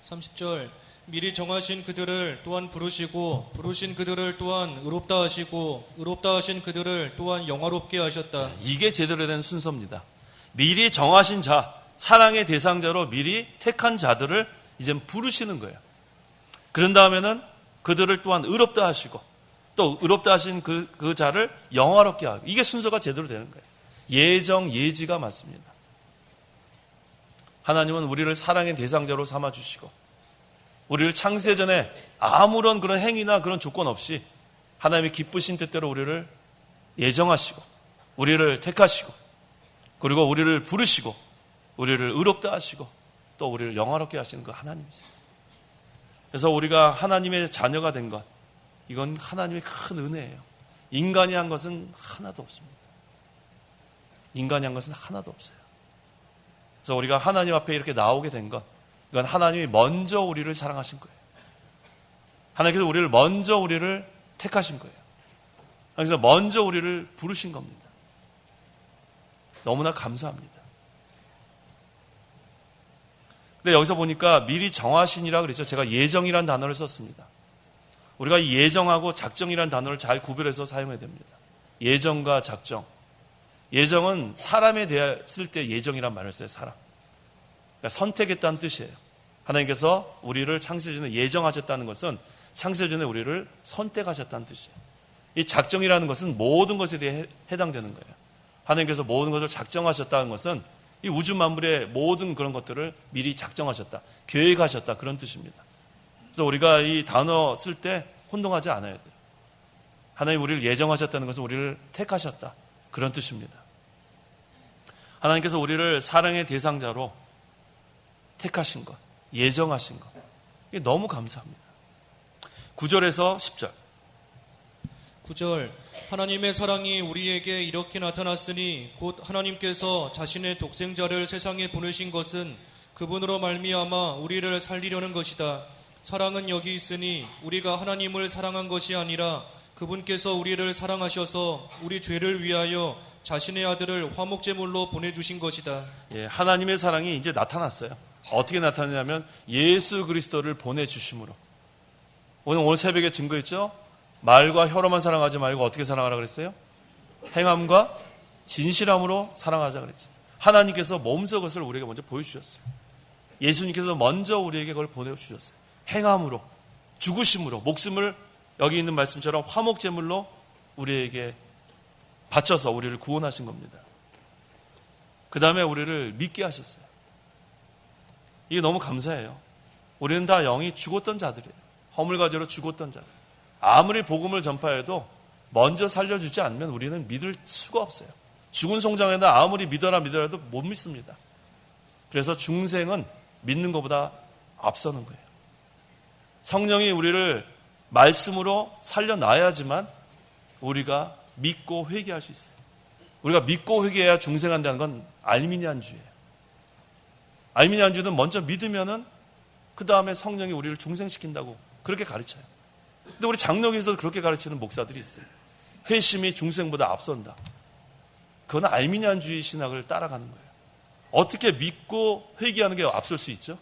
Speaker 2: 30절 미리 정하신 그들을 또한 부르시고 부르신 그들을 또한 의롭다 하시고 의롭다 하신 그들을 또한 영화롭게 하셨다.
Speaker 1: 이게 제대로 된 순서입니다. 미리 정하신 자, 사랑의 대상자로 미리 택한 자들을 이제 부르시는 거예요. 그런 다음에는 그들을 또한 의롭다 하시고 또 의롭다 하신 그 자를 영화롭게 하고, 이게 순서가 제대로 되는 거예요. 예정, 예지가 맞습니다. 하나님은 우리를 사랑의 대상자로 삼아주시고 우리를 창세전에 아무런 그런 행위나 그런 조건 없이 하나님의 기쁘신 뜻대로 우리를 예정하시고 우리를 택하시고 그리고 우리를 부르시고 우리를 의롭다 하시고 또 우리를 영화롭게 하시는 그 하나님이세요. 그래서 우리가 하나님의 자녀가 된 것, 이건 하나님의 큰 은혜예요. 인간이 한 것은 하나도 없습니다. 인간이 한 것은 하나도 없어요. 그래서 우리가 하나님 앞에 이렇게 나오게 된 것, 이건 하나님이 먼저 우리를 사랑하신 거예요. 하나님께서 우리를 택하신 거예요. 그래서 먼저 우리를 부르신 겁니다. 너무나 감사합니다. 근데 여기서 보니까 미리 정하신이라 그랬죠. 제가 예정이라는 단어를 썼습니다. 우리가 이 예정하고 작정이라는 단어를 잘 구별해서 사용해야 됩니다. 예정과 작정. 예정은 사람에 대했을 때 예정이란 말을 써요. 사람. 그러니까 선택했다는 뜻이에요. 하나님께서 우리를 창세전에 예정하셨다는 것은 창세전에 우리를 선택하셨다는 뜻이에요. 이 작정이라는 것은 모든 것에 대해 해당되는 거예요. 하나님께서 모든 것을 작정하셨다는 것은 이 우주 만물의 모든 그런 것들을 미리 작정하셨다, 계획하셨다, 그런 뜻입니다. 그래서 우리가 이 단어 쓸 때 혼동하지 않아야 돼요. 하나님 우리를 예정하셨다는 것은 우리를 택하셨다, 그런 뜻입니다. 하나님께서 우리를 사랑의 대상자로 택하신 것, 예정하신 것, 이게 너무 감사합니다. 9절에서 10절.
Speaker 2: 9절 하나님의 사랑이 우리에게 이렇게 나타났으니 곧 하나님께서 자신의 독생자를 세상에 보내신 것은 그분으로 말미암아 우리를 살리려는 것이다. 사랑은 여기 있으니 우리가 하나님을 사랑한 것이 아니라 그분께서 우리를 사랑하셔서 우리 죄를 위하여 자신의 아들을 화목제물로 보내주신 것이다.
Speaker 1: 예, 하나님의 사랑이 이제 나타났어요. 어떻게 나타나냐면 예수 그리스도를 보내주심으로. 오늘 새벽에 증거했죠? 말과 혀로만 사랑하지 말고 어떻게 사랑하라 그랬어요? 행함과 진실함으로 사랑하자 그랬죠. 하나님께서 몸소 그것을 우리에게 먼저 보여주셨어요. 예수님께서 먼저 우리에게 그걸 보내주셨어요. 행함으로, 죽으심으로, 목숨을 여기 있는 말씀처럼 화목제물로 우리에게 바쳐서 우리를 구원하신 겁니다. 그 다음에 우리를 믿게 하셨어요. 이게 너무 감사해요. 우리는 다 영이 죽었던 자들이에요. 허물과제로 죽었던 자들. 아무리 복음을 전파해도 먼저 살려주지 않으면 우리는 믿을 수가 없어요. 죽은 송장에다 아무리 믿어라도 못 믿습니다. 그래서 중생은 믿는 것보다 앞서는 거예요. 성령이 우리를 말씀으로 살려놔야지만 우리가 믿고 회개할 수 있어요. 우리가 믿고 회개해야 중생한다는 건 알미니안주의예요. 알미니안주의는 먼저 믿으면은 그 다음에 성령이 우리를 중생시킨다고 그렇게 가르쳐요. 근데 우리 장로교에서도 그렇게 가르치는 목사들이 있어요. 회심이 중생보다 앞선다. 그건 알미니안주의 신학을 따라가는 거예요. 어떻게 믿고 회개하는 게 앞설 수 있죠?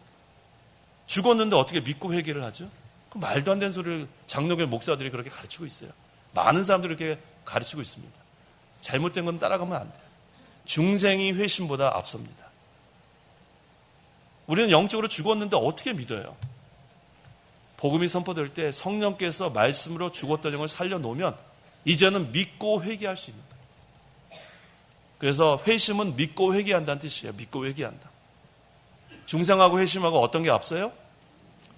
Speaker 1: 죽었는데 어떻게 믿고 회개를 하죠? 그 말도 안 되는 소리를 장로교 목사들이 그렇게 가르치고 있어요. 많은 사람들이 그렇게 가르치고 있습니다. 잘못된 건 따라가면 안 돼요. 중생이 회심보다 앞섭니다. 우리는 영적으로 죽었는데 어떻게 믿어요? 복음이 선포될 때 성령께서 말씀으로 죽었던 영을 살려놓으면 이제는 믿고 회개할 수 있는 거예요. 그래서 회심은 믿고 회개한다는 뜻이에요. 믿고 회개한다. 중생하고 회심하고 어떤 게 앞서요?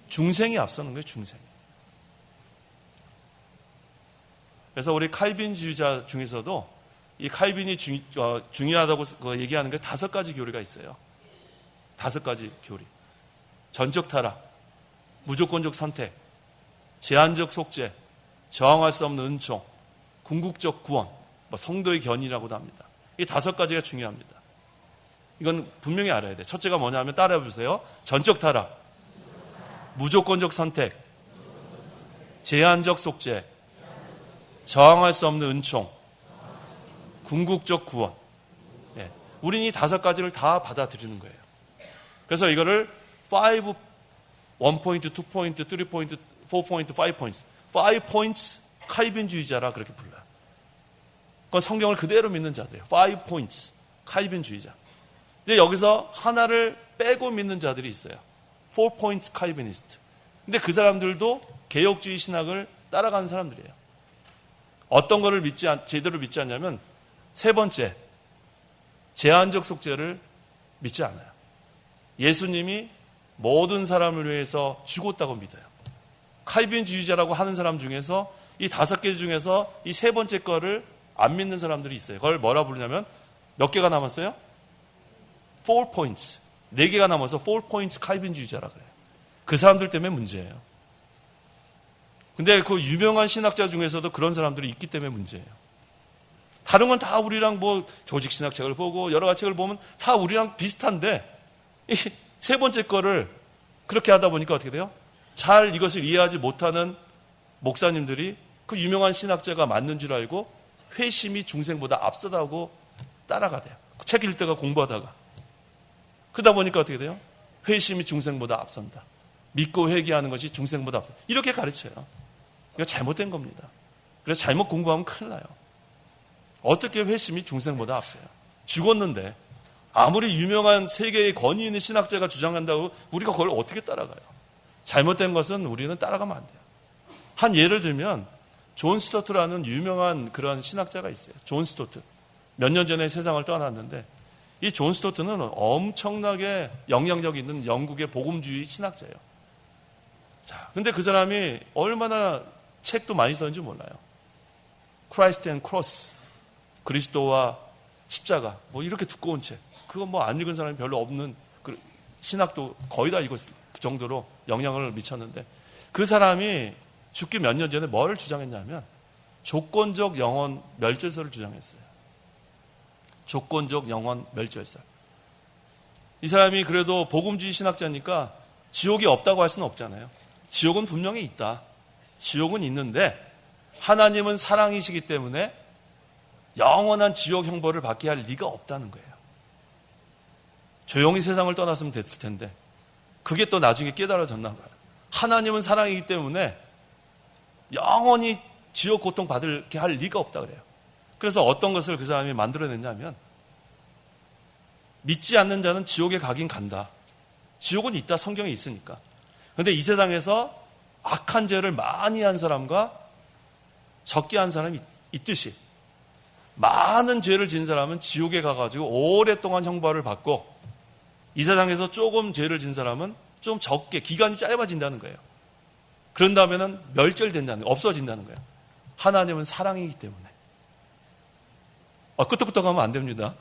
Speaker 1: 중생이 앞서는 거예요. 중생이. 그래서 우리 칼빈주의자 중에서도 이 칼빈이 중요하다고 얘기하는 게 5가지 교리가 있어요. 5가지 교리. 전적 타락, 무조건적 선택, 제한적 속죄, 저항할 수 없는 은총, 궁극적 구원, 성도의 견인이라고도 합니다. 이 5가지가 중요합니다. 이건 분명히 알아야 돼요. 첫째가 뭐냐면 따라해 보세요. 전적 타락, 무조건적 선택, 제한적 속죄, 저항할 수 없는 은총, 궁극적 구원. 예. 우린 이 5가지를 다 받아들이는 거예요. 그래서 이거를 5, 1포인트, 2포인트, 3포인트, 4포인트, 5포인트, 5포인트 칼빈주의자라 그렇게 불러요. 그건 성경을 그대로 믿는 자들이에요. 5포인트 칼빈주의자. 근데 여기서 하나를 빼고 믿는 자들이 있어요. 4포인트 칼비니스트. 근데 그 사람들도 개혁주의 신학을 따라가는 사람들이에요. 어떤 거를 제대로 믿지 않냐면 3번째, 제한적 속죄를 믿지 않아요. 예수님이 모든 사람을 위해서 죽었다고 믿어요. 칼빈주의자라고 하는 사람 중에서 이 5개 중에서 이 3번째 거를 안 믿는 사람들이 있어요. 그걸 뭐라 부르냐면 몇 개가 남았어요? 4포인트. 4개가 남아서 4포인트 칼빈주의자라 그래요. 그 사람들 때문에 문제예요. 근데 그 유명한 신학자 중에서도 그런 사람들이 있기 때문에 문제예요. 다른 건 다 우리랑 조직신학책을 보고 여러 가지 책을 보면 다 우리랑 비슷한데 이 3번째 거를 그렇게 하다 보니까 어떻게 돼요? 잘 이것을 이해하지 못하는 목사님들이 그 유명한 신학자가 맞는 줄 알고 회심이 중생보다 앞서다고 따라가대요. 책 읽다가 공부하다가. 그러다 보니까 어떻게 돼요? 회심이 중생보다 앞선다. 믿고 회개하는 것이 중생보다 앞선다. 이렇게 가르쳐요. 이거 잘못된 겁니다. 그래서 잘못 공부하면 큰일 나요. 어떻게 회심이 중생보다 앞서요? 죽었는데 아무리 유명한 세계의 권위 있는 신학자가 주장한다고 우리가 그걸 어떻게 따라가요? 잘못된 것은 우리는 따라가면 안 돼요. 한 예를 들면 존 스토트라는 유명한 그런 신학자가 있어요. 존 스토트. 몇 년 전에 세상을 떠났는데 이 존 스토트는 엄청나게 영향력 있는 영국의 복음주의 신학자예요. 자, 근데 그 사람이 얼마나 책도 많이 썼는지 몰라요. 크라이스트 앤 크로스, 그리스도와 십자가, 이렇게 두꺼운 책. 그거 안 읽은 사람이 별로 없는 신학도 거의 다 읽었을 정도로 영향을 미쳤는데 그 사람이 죽기 몇 년 전에 뭐를 주장했냐면 조건적 영원 멸절설을 주장했어요. 조건적 영원 멸절설. 이 사람이 그래도 복음주의 신학자니까 지옥이 없다고 할 수는 없잖아요. 지옥은 분명히 있다. 지옥은 있는데 하나님은 사랑이시기 때문에 영원한 지옥 형벌을 받게 할 리가 없다는 거예요. 조용히 세상을 떠났으면 됐을 텐데 그게 또 나중에 깨달아졌나 봐요. 하나님은 사랑이기 때문에 영원히 지옥 고통 받게 할 리가 없다 그래요. 그래서 어떤 것을 그 사람이 만들어냈냐면 믿지 않는 자는 지옥에 가긴 간다. 지옥은 있다. 성경에 있으니까. 그런데 이 세상에서 악한 죄를 많이 한 사람과 적게 한 사람이 있듯이 많은 죄를 진 사람은 지옥에 가가지고 오랫동안 형벌을 받고 이 세상에서 조금 죄를 진 사람은 좀 적게 기간이 짧아진다는 거예요. 그런 다음에는 멸절된다는 거예요. 없어진다는 거예요. 하나님은 사랑이기 때문에. 끄떡끄떡하면 안 됩니다.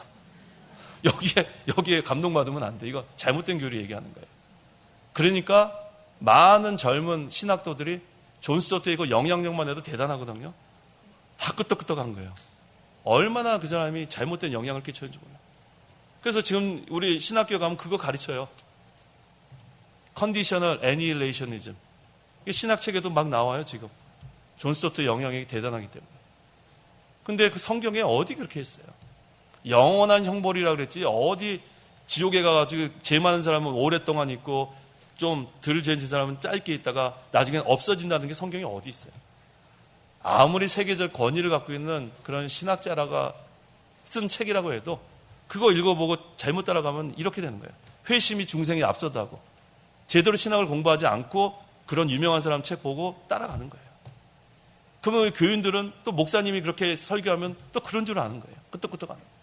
Speaker 1: 여기에 감동받으면 안 돼. 이거 잘못된 교리 얘기하는 거예요. 그러니까 많은 젊은 신학도들이 존 스토트 이거 영향력만 해도 대단하거든요. 다 끄떡끄떡한 거예요. 얼마나 그 사람이 잘못된 영향을 끼쳤는지 몰라요. 그래서 지금 우리 신학교 가면 그거 가르쳐요. 컨디셔널 애니힐레이셔니즘. 이게 신학책에도 막 나와요, 지금. 존 스토트의 영향력이 대단하기 때문에. 근데 그 성경에 어디 그렇게 했어요? 영원한 형벌이라고 그랬지, 어디 지옥에 가가지고 죄 많은 사람은 오랫동안 있고 좀 덜 죄진 사람은 짧게 있다가 나중에 없어진다는 게 성경에 어디 있어요? 아무리 세계적 권위를 갖고 있는 그런 신학자라가 쓴 책이라고 해도 그거 읽어보고 잘못 따라가면 이렇게 되는 거예요. 회심이 중생에 앞서다고 제대로 신학을 공부하지 않고 그런 유명한 사람 책 보고 따라가는 거예요. 그러면 교인들은 또 목사님이 그렇게 설교하면 또 그런 줄 아는 거예요. 끄떡끄떡 하는 거예요.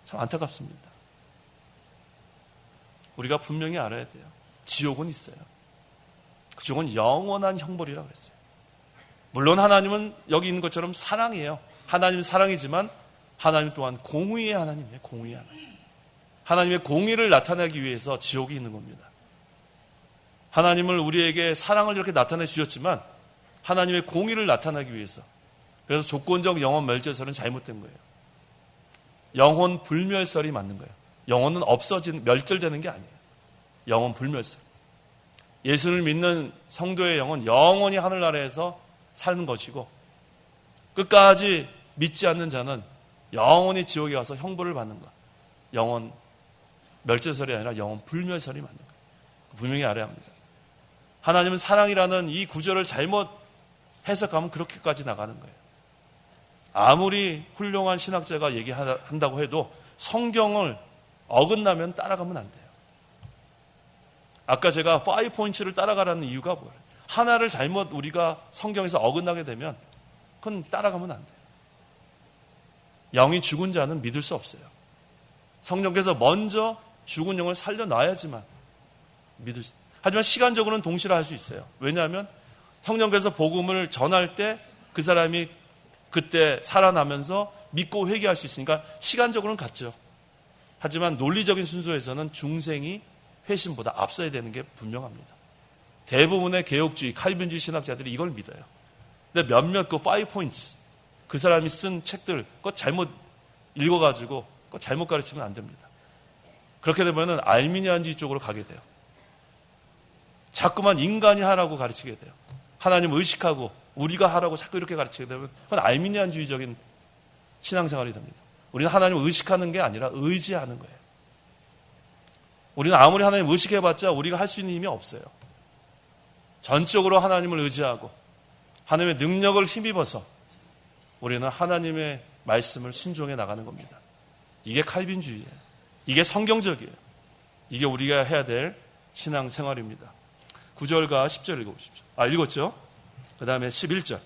Speaker 1: 참 안타깝습니다. 우리가 분명히 알아야 돼요. 지옥은 있어요. 그 지옥은 영원한 형벌이라고 그랬어요. 물론 하나님은 여기 있는 것처럼 사랑이에요. 하나님은 사랑이지만 하나님 또한 공의의 하나님이에요. 공의의 하나님. 하나님의 공의를 나타내기 위해서 지옥이 있는 겁니다. 하나님을 우리에게 사랑을 이렇게 나타내 주셨지만 하나님의 공의를 나타내기 위해서, 그래서 조건적 영혼 멸절설은 잘못된 거예요. 영혼 불멸설이 맞는 거예요. 영혼은 멸절되는 게 아니에요. 영혼 불멸설. 예수를 믿는 성도의 영혼 영원히 하늘나라에서 사는 것이고, 끝까지 믿지 않는 자는 영원히 지옥에 가서 형벌을 받는 것. 영혼 멸절설이 아니라 영혼 불멸설이 맞는 거예요. 분명히 알아야 합니다. 하나님은 사랑이라는 이 구절을 잘못 해석하면 그렇게까지 나가는 거예요. 아무리 훌륭한 신학자가 얘기한다고 해도 성경을 어긋나면 따라가면 안 돼요. 아까 제가 5포인트를 따라가라는 이유가 뭐예요? 하나를 잘못 우리가 성경에서 어긋나게 되면 그건 따라가면 안 돼요. 영이 죽은 자는 믿을 수 없어요. 성령께서 먼저 죽은 영을 살려놔야지만 믿을 수. 하지만 시간적으로는 동시라 할 수 있어요. 왜냐하면 성령께서 복음을 전할 때 그 사람이 그때 살아나면서 믿고 회개할 수 있으니까 시간적으로는 같죠. 하지만 논리적인 순서에서는 중생이 회심보다 앞서야 되는 게 분명합니다. 대부분의 개혁주의, 칼빈주의 신학자들이 이걸 믿어요. 근데 몇몇 그 5포인트, 그 사람이 쓴 책들 그거 잘못 읽어가지고 그거 잘못 가르치면 안 됩니다. 그렇게 되면 알미니안주의 쪽으로 가게 돼요. 자꾸만 인간이 하라고 가르치게 돼요. 하나님 의식하고 우리가 하라고 자꾸 이렇게 가르치게 되면 그건 알미니안주의적인 신앙생활이 됩니다. 우리는 하나님을 의식하는 게 아니라 의지하는 거예요. 우리는 아무리 하나님을 의식해봤자 우리가 할 수 있는 힘이 없어요. 전적으로 하나님을 의지하고 하나님의 능력을 힘입어서 우리는 하나님의 말씀을 순종해 나가는 겁니다. 이게 칼빈주의예요. 이게 성경적이에요. 이게 우리가 해야 될 신앙생활입니다. 9절과 10절 읽어보십시오. 읽었죠? 그 다음에 11절.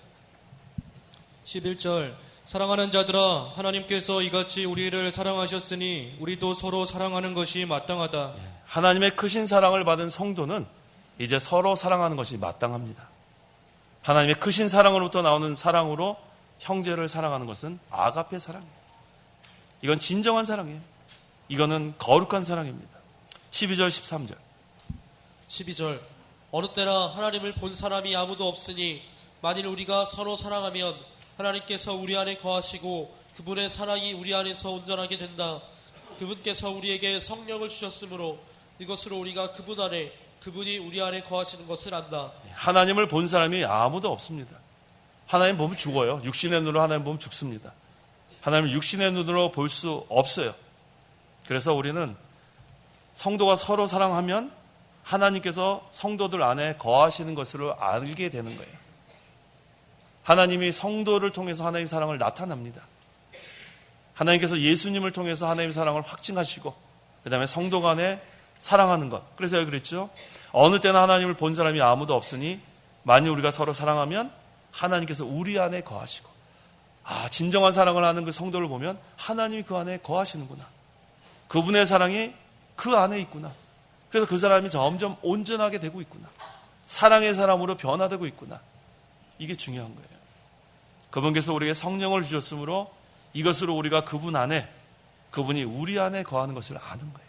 Speaker 2: 11절. 사랑하는 자들아, 하나님께서 이같이 우리를 사랑하셨으니 우리도 서로 사랑하는 것이 마땅하다.
Speaker 1: 하나님의 크신 사랑을 받은 성도는 이제 서로 사랑하는 것이 마땅합니다. 하나님의 크신 사랑으로부터 나오는 사랑으로 형제를 사랑하는 것은 아가페 사랑이에요. 이건 진정한 사랑이에요. 이거는 거룩한 사랑입니다. 12절 13절.
Speaker 3: 12절. 어느 때나 하나님을 본 사람이 아무도 없으니 만일 우리가 서로 사랑하면 하나님께서 우리 안에 거하시고 그분의 사랑이 우리 안에서 온전하게 된다. 그분께서 우리에게 성령을 주셨으므로 이것으로 우리가 그분 안에, 그분이 우리 안에 거하시는 것을 안다.
Speaker 1: 하나님을 본 사람이 아무도 없습니다. 하나님 보면 죽어요. 육신의 눈으로 하나님 보면 죽습니다. 하나님 육신의 눈으로 볼 수 없어요. 그래서 우리는 성도가 서로 사랑하면 하나님께서 성도들 안에 거하시는 것으로 알게 되는 거예요. 하나님이 성도를 통해서 하나님의 사랑을 나타납니다. 하나님께서 예수님을 통해서 하나님의 사랑을 확증하시고 그 다음에 성도 간에 사랑하는 것. 그래서 여기 그랬죠. 어느 때나 하나님을 본 사람이 아무도 없으니 만일 우리가 서로 사랑하면 하나님께서 우리 안에 거하시고, 진정한 사랑을 하는 그 성도를 보면 하나님이 그 안에 거하시는구나. 그분의 사랑이 그 안에 있구나. 그래서 그 사람이 점점 온전하게 되고 있구나. 사랑의 사람으로 변화되고 있구나. 이게 중요한 거예요. 그분께서 우리에게 성령을 주셨으므로 이것으로 우리가 그분 안에, 그분이 우리 안에 거하는 것을 아는 거예요.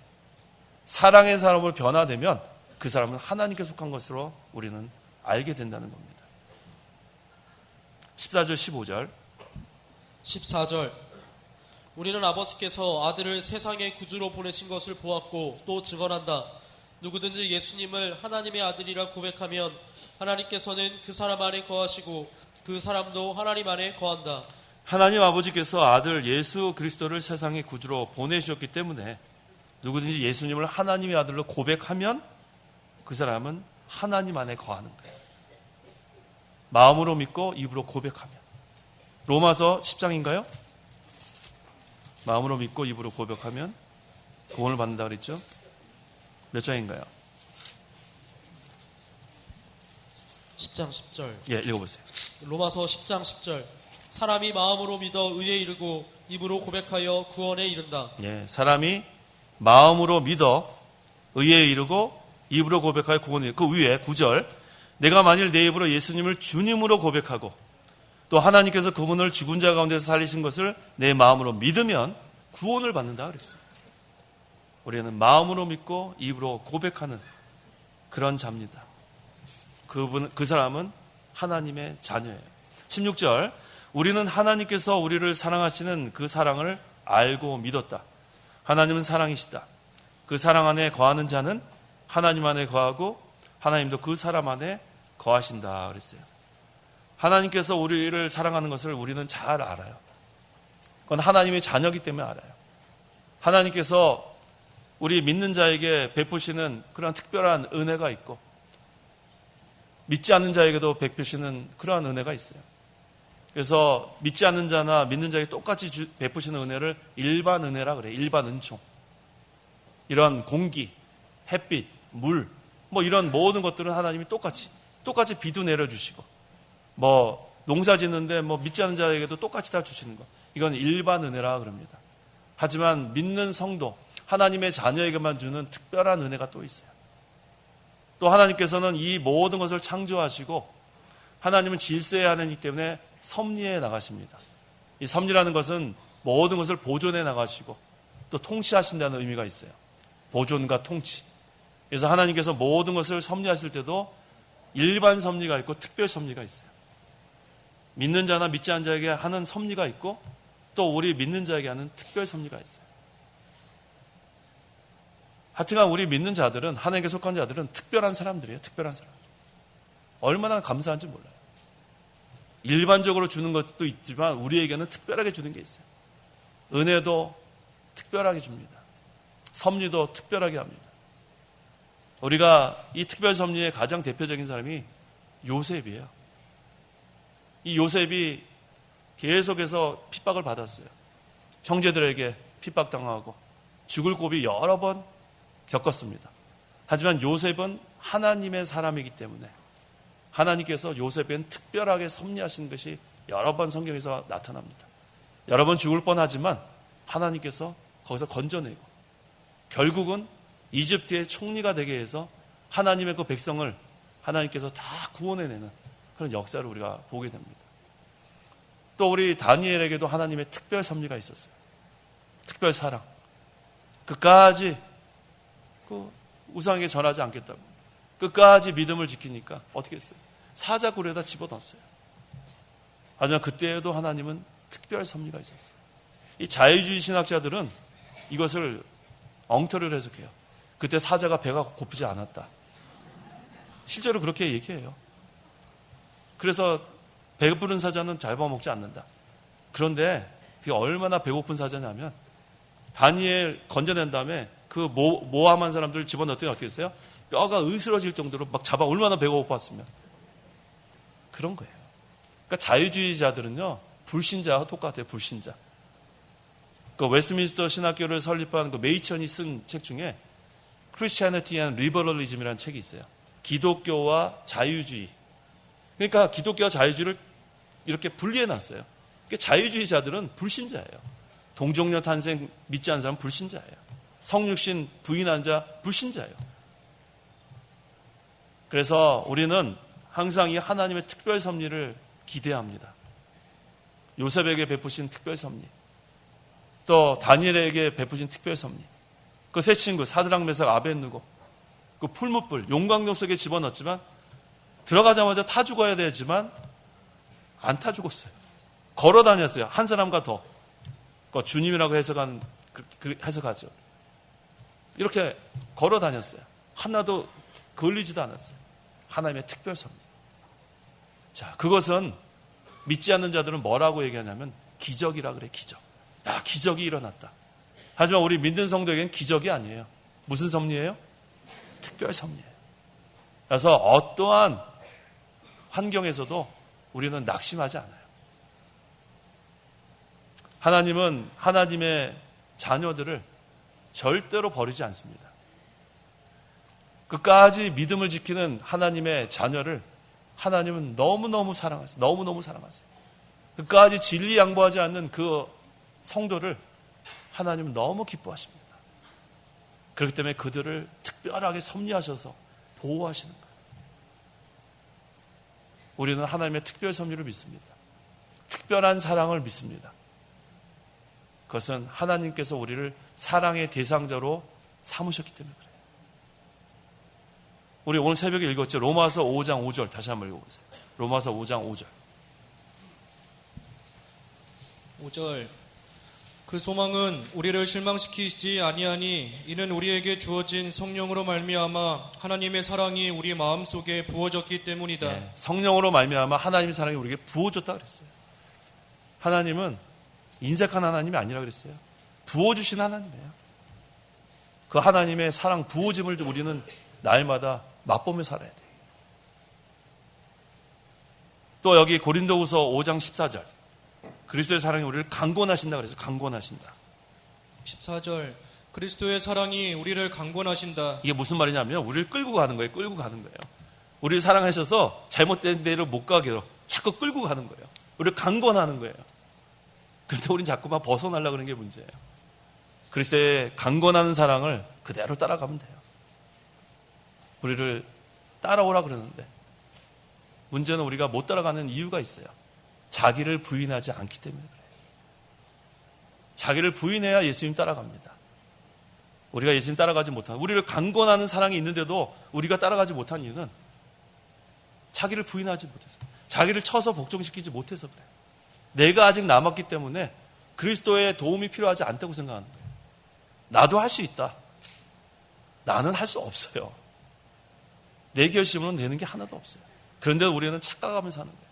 Speaker 1: 사랑의 사람으로 변화되면 그 사람은 하나님께 속한 것으로 우리는 알게 된다는 겁니다. 14절 15절
Speaker 3: 14절 우리는 아버지께서 아들을 세상의 구주로 보내신 것을 보았고 또 증언한다. 누구든지 예수님을 하나님의 아들이라 고백하면 하나님께서는 그 사람 안에 거하시고 그 사람도 하나님 안에 거한다.
Speaker 1: 하나님 아버지께서 아들 예수 그리스도를 세상의 구주로 보내주셨기 때문에 누구든지 예수님을 하나님의 아들로 고백하면 그 사람은 하나님 안에 거하는 거예요. 마음으로 믿고 입으로 고백하면. 로마서 10장인가요? 마음으로 믿고 입으로 고백하면 구원을 받는다 그랬죠? 몇 장인가요?
Speaker 3: 10장 10절
Speaker 1: 예, 읽어보세요.
Speaker 3: 로마서 10장 10절 사람이 마음으로 믿어 의에 이르고 입으로 고백하여 구원에 이른다.
Speaker 1: 예, 사람이 마음으로 믿어 의에 이르고 입으로 고백하여 구원에 이르고 그 위에 9절 내가 만일 내 입으로 예수님을 주님으로 고백하고 또 하나님께서 그분을 죽은 자 가운데서 살리신 것을 내 마음으로 믿으면 구원을 받는다 그랬어요. 우리는 마음으로 믿고 입으로 고백하는 그런 자입니다. 그 사람은 하나님의 자녀예요. 16절 우리는 하나님께서 우리를 사랑하시는 그 사랑을 알고 믿었다. 하나님은 사랑이시다. 그 사랑 안에 거하는 자는 하나님 안에 거하고 하나님도 그 사람 안에 거하신다 그랬어요. 하나님께서 우리를 사랑하는 것을 우리는 잘 알아요. 그건 하나님의 자녀이기 때문에 알아요. 하나님께서 우리 믿는 자에게 베푸시는 그런 특별한 은혜가 있고 믿지 않는 자에게도 베푸시는 그러한 은혜가 있어요. 그래서 믿지 않는 자나 믿는 자에게 똑같이 베푸시는 은혜를 일반 은혜라 그래요. 일반 은총. 이런 공기, 햇빛, 물, 뭐 이런 모든 것들은 하나님이 똑같이 비도 내려주시고 농사 짓는데 믿지 않는 자에게도 똑같이 다 주시는 거. 이건 일반 은혜라 그럽니다. 하지만 믿는 성도, 하나님의 자녀에게만 주는 특별한 은혜가 또 있어요. 또 하나님께서는 이 모든 것을 창조하시고 하나님은 질서의 하나님이기 때문에 섭리해 나가십니다. 이 섭리라는 것은 모든 것을 보존해 나가시고 또 통치하신다는 의미가 있어요. 보존과 통치. 그래서 하나님께서 모든 것을 섭리하실 때도 일반 섭리가 있고 특별 섭리가 있어요. 믿는 자나 믿지 않는 자에게 하는 섭리가 있고 또 우리 믿는 자에게 하는 특별 섭리가 있어요. 하여튼간 우리 믿는 자들은 하나님께 속한 자들은 특별한 사람들이에요. 특별한 사람. 얼마나 감사한지 몰라요. 일반적으로 주는 것도 있지만 우리에게는 특별하게 주는 게 있어요. 은혜도 특별하게 줍니다. 섭리도 특별하게 합니다. 우리가 이 특별 섭리의 가장 대표적인 사람이 요셉이에요. 이 요셉이 계속해서 핍박을 받았어요. 형제들에게 핍박당하고 죽을 고비 여러 번 겪었습니다. 하지만 요셉은 하나님의 사람이기 때문에 하나님께서 요셉에겐 특별하게 섭리하신 것이 여러 번 성경에서 나타납니다. 여러 번 죽을 뻔하지만 하나님께서 거기서 건져내고 결국은 이집트의 총리가 되게 해서 하나님의 그 백성을 하나님께서 다 구원해내는 그런 역사를 우리가 보게 됩니다. 또 우리 다니엘에게도 하나님의 특별 섭리가 있었어요. 특별 사랑. 끝까지 우상에게 전하지 않겠다고. 끝까지 믿음을 지키니까 어떻게 했어요? 사자굴에다 집어넣었어요. 하지만 그때에도 하나님은 특별 섭리가 있었어요. 이 자유주의 신학자들은 이것을 엉터리로 해석해요. 그때 사자가 배가 고프지 않았다. 실제로 그렇게 얘기해요. 그래서 배부른 사자는 잡아먹지 않는다. 그런데 그게 얼마나 배고픈 사자냐면 다니엘 건져낸 다음에 그 모함한 사람들을 집어넣었더니 어떻게 했어요? 뼈가 으스러질 정도로 막 잡아 얼마나 배가 고팠으면. 그런 거예요. 그러니까 자유주의자들은요, 불신자와 똑같아요, 불신자. 그 웨스트민스터 신학교를 설립한 그 메이천이 쓴 책 중에 Christianity and Liberalism이라는 책이 있어요. 기독교와 자유주의. 그러니까 기독교와 자유주의를 이렇게 분리해놨어요. 그러니까 자유주의자들은 불신자예요. 동정녀 탄생 믿지 않는 사람은 불신자예요. 성육신 부인한 자 불신자예요. 그래서 우리는 항상 이 하나님의 특별 섭리를 기대합니다. 요셉에게 베푸신 특별 섭리. 또 다니엘에게 베푸신 특별 섭리, 그 세 친구 사드락 메삭 아벳느고 그 풀무불 용광로 속에 집어넣었지만 들어가자마자 타 죽어야 되지만 안 타 죽었어요. 걸어 다녔어요. 한 사람과 더. 그 주님이라고 해석하죠. 이렇게 걸어 다녔어요. 하나도 걸리지도 않았어요. 하나님의 특별 섭리. 자, 그것은 믿지 않는 자들은 뭐라고 얘기하냐면 기적이라 그래, 기적. 야, 기적이 일어났다. 하지만 우리 믿는 성도에게는 기적이 아니에요. 무슨 섭리예요? 특별 섭리예요. 그래서 어떠한 환경에서도 우리는 낙심하지 않아요. 하나님은 하나님의 자녀들을 절대로 버리지 않습니다. 끝까지 믿음을 지키는 하나님의 자녀를 하나님은 너무너무 사랑하세요. 너무너무 사랑하세요. 끝까지 진리 양보하지 않는 그 성도를 하나님은 너무 기뻐하십니다. 그렇기 때문에 그들을 특별하게 섭리하셔서 보호하시는 거예요. 우리는 하나님의 특별 섭리를 믿습니다. 특별한 사랑을 믿습니다. 그것은 하나님께서 우리를 사랑의 대상자로 삼으셨기 때문에 그래요. 우리 오늘 새벽에 읽었죠. 로마서 5장 5절 다시 한번 읽어보세요. 로마서 5장 5절.
Speaker 2: 5절. 그 소망은 우리를 실망시키지 아니하니 이는 우리에게 주어진 성령으로 말미암아 하나님의 사랑이 우리 마음속에 부어졌기 때문이다.
Speaker 1: 네, 성령으로 말미암아 하나님의 사랑이 우리에게 부어졌다 그랬어요. 하나님은 인색한 하나님이 아니라 그랬어요. 부어주신 하나님이에요. 그 하나님의 사랑 부어짐을 우리는 날마다 맛보며 살아야 돼요. 또 여기 고린도후서 5장 14절. 그리스도의 사랑이 우리를 강권하신다 그래서 강권하신다.
Speaker 2: 14절. 그리스도의 사랑이 우리를 강권하신다.
Speaker 1: 이게 무슨 말이냐면 우리를 끌고 가는 거예요. 끌고 가는 거예요. 우리를 사랑하셔서 잘못된 데를 못 가게 자꾸 끌고 가는 거예요. 우리를 강권하는 거예요. 그런데 우리는 자꾸만 벗어나려고 하는 게 문제예요. 그리스도의 강권하는 사랑을 그대로 따라가면 돼요. 우리를 따라오라 그러는데 문제는 우리가 못 따라가는 이유가 있어요. 자기를 부인하지 않기 때문에 그래요. 자기를 부인해야 예수님 따라갑니다. 우리가 예수님 따라가지 못한, 우리를 강권하는 사랑이 있는데도 우리가 따라가지 못한 이유는 자기를 부인하지 못해서, 자기를 쳐서 복종시키지 못해서 그래요. 내가 아직 남았기 때문에 그리스도의 도움이 필요하지 않다고 생각하는 거예요. 나도 할 수 있다. 나는 할 수 없어요. 내 결심으로는 되는 게 하나도 없어요. 그런데 우리는 착각하면서 사는 거예요.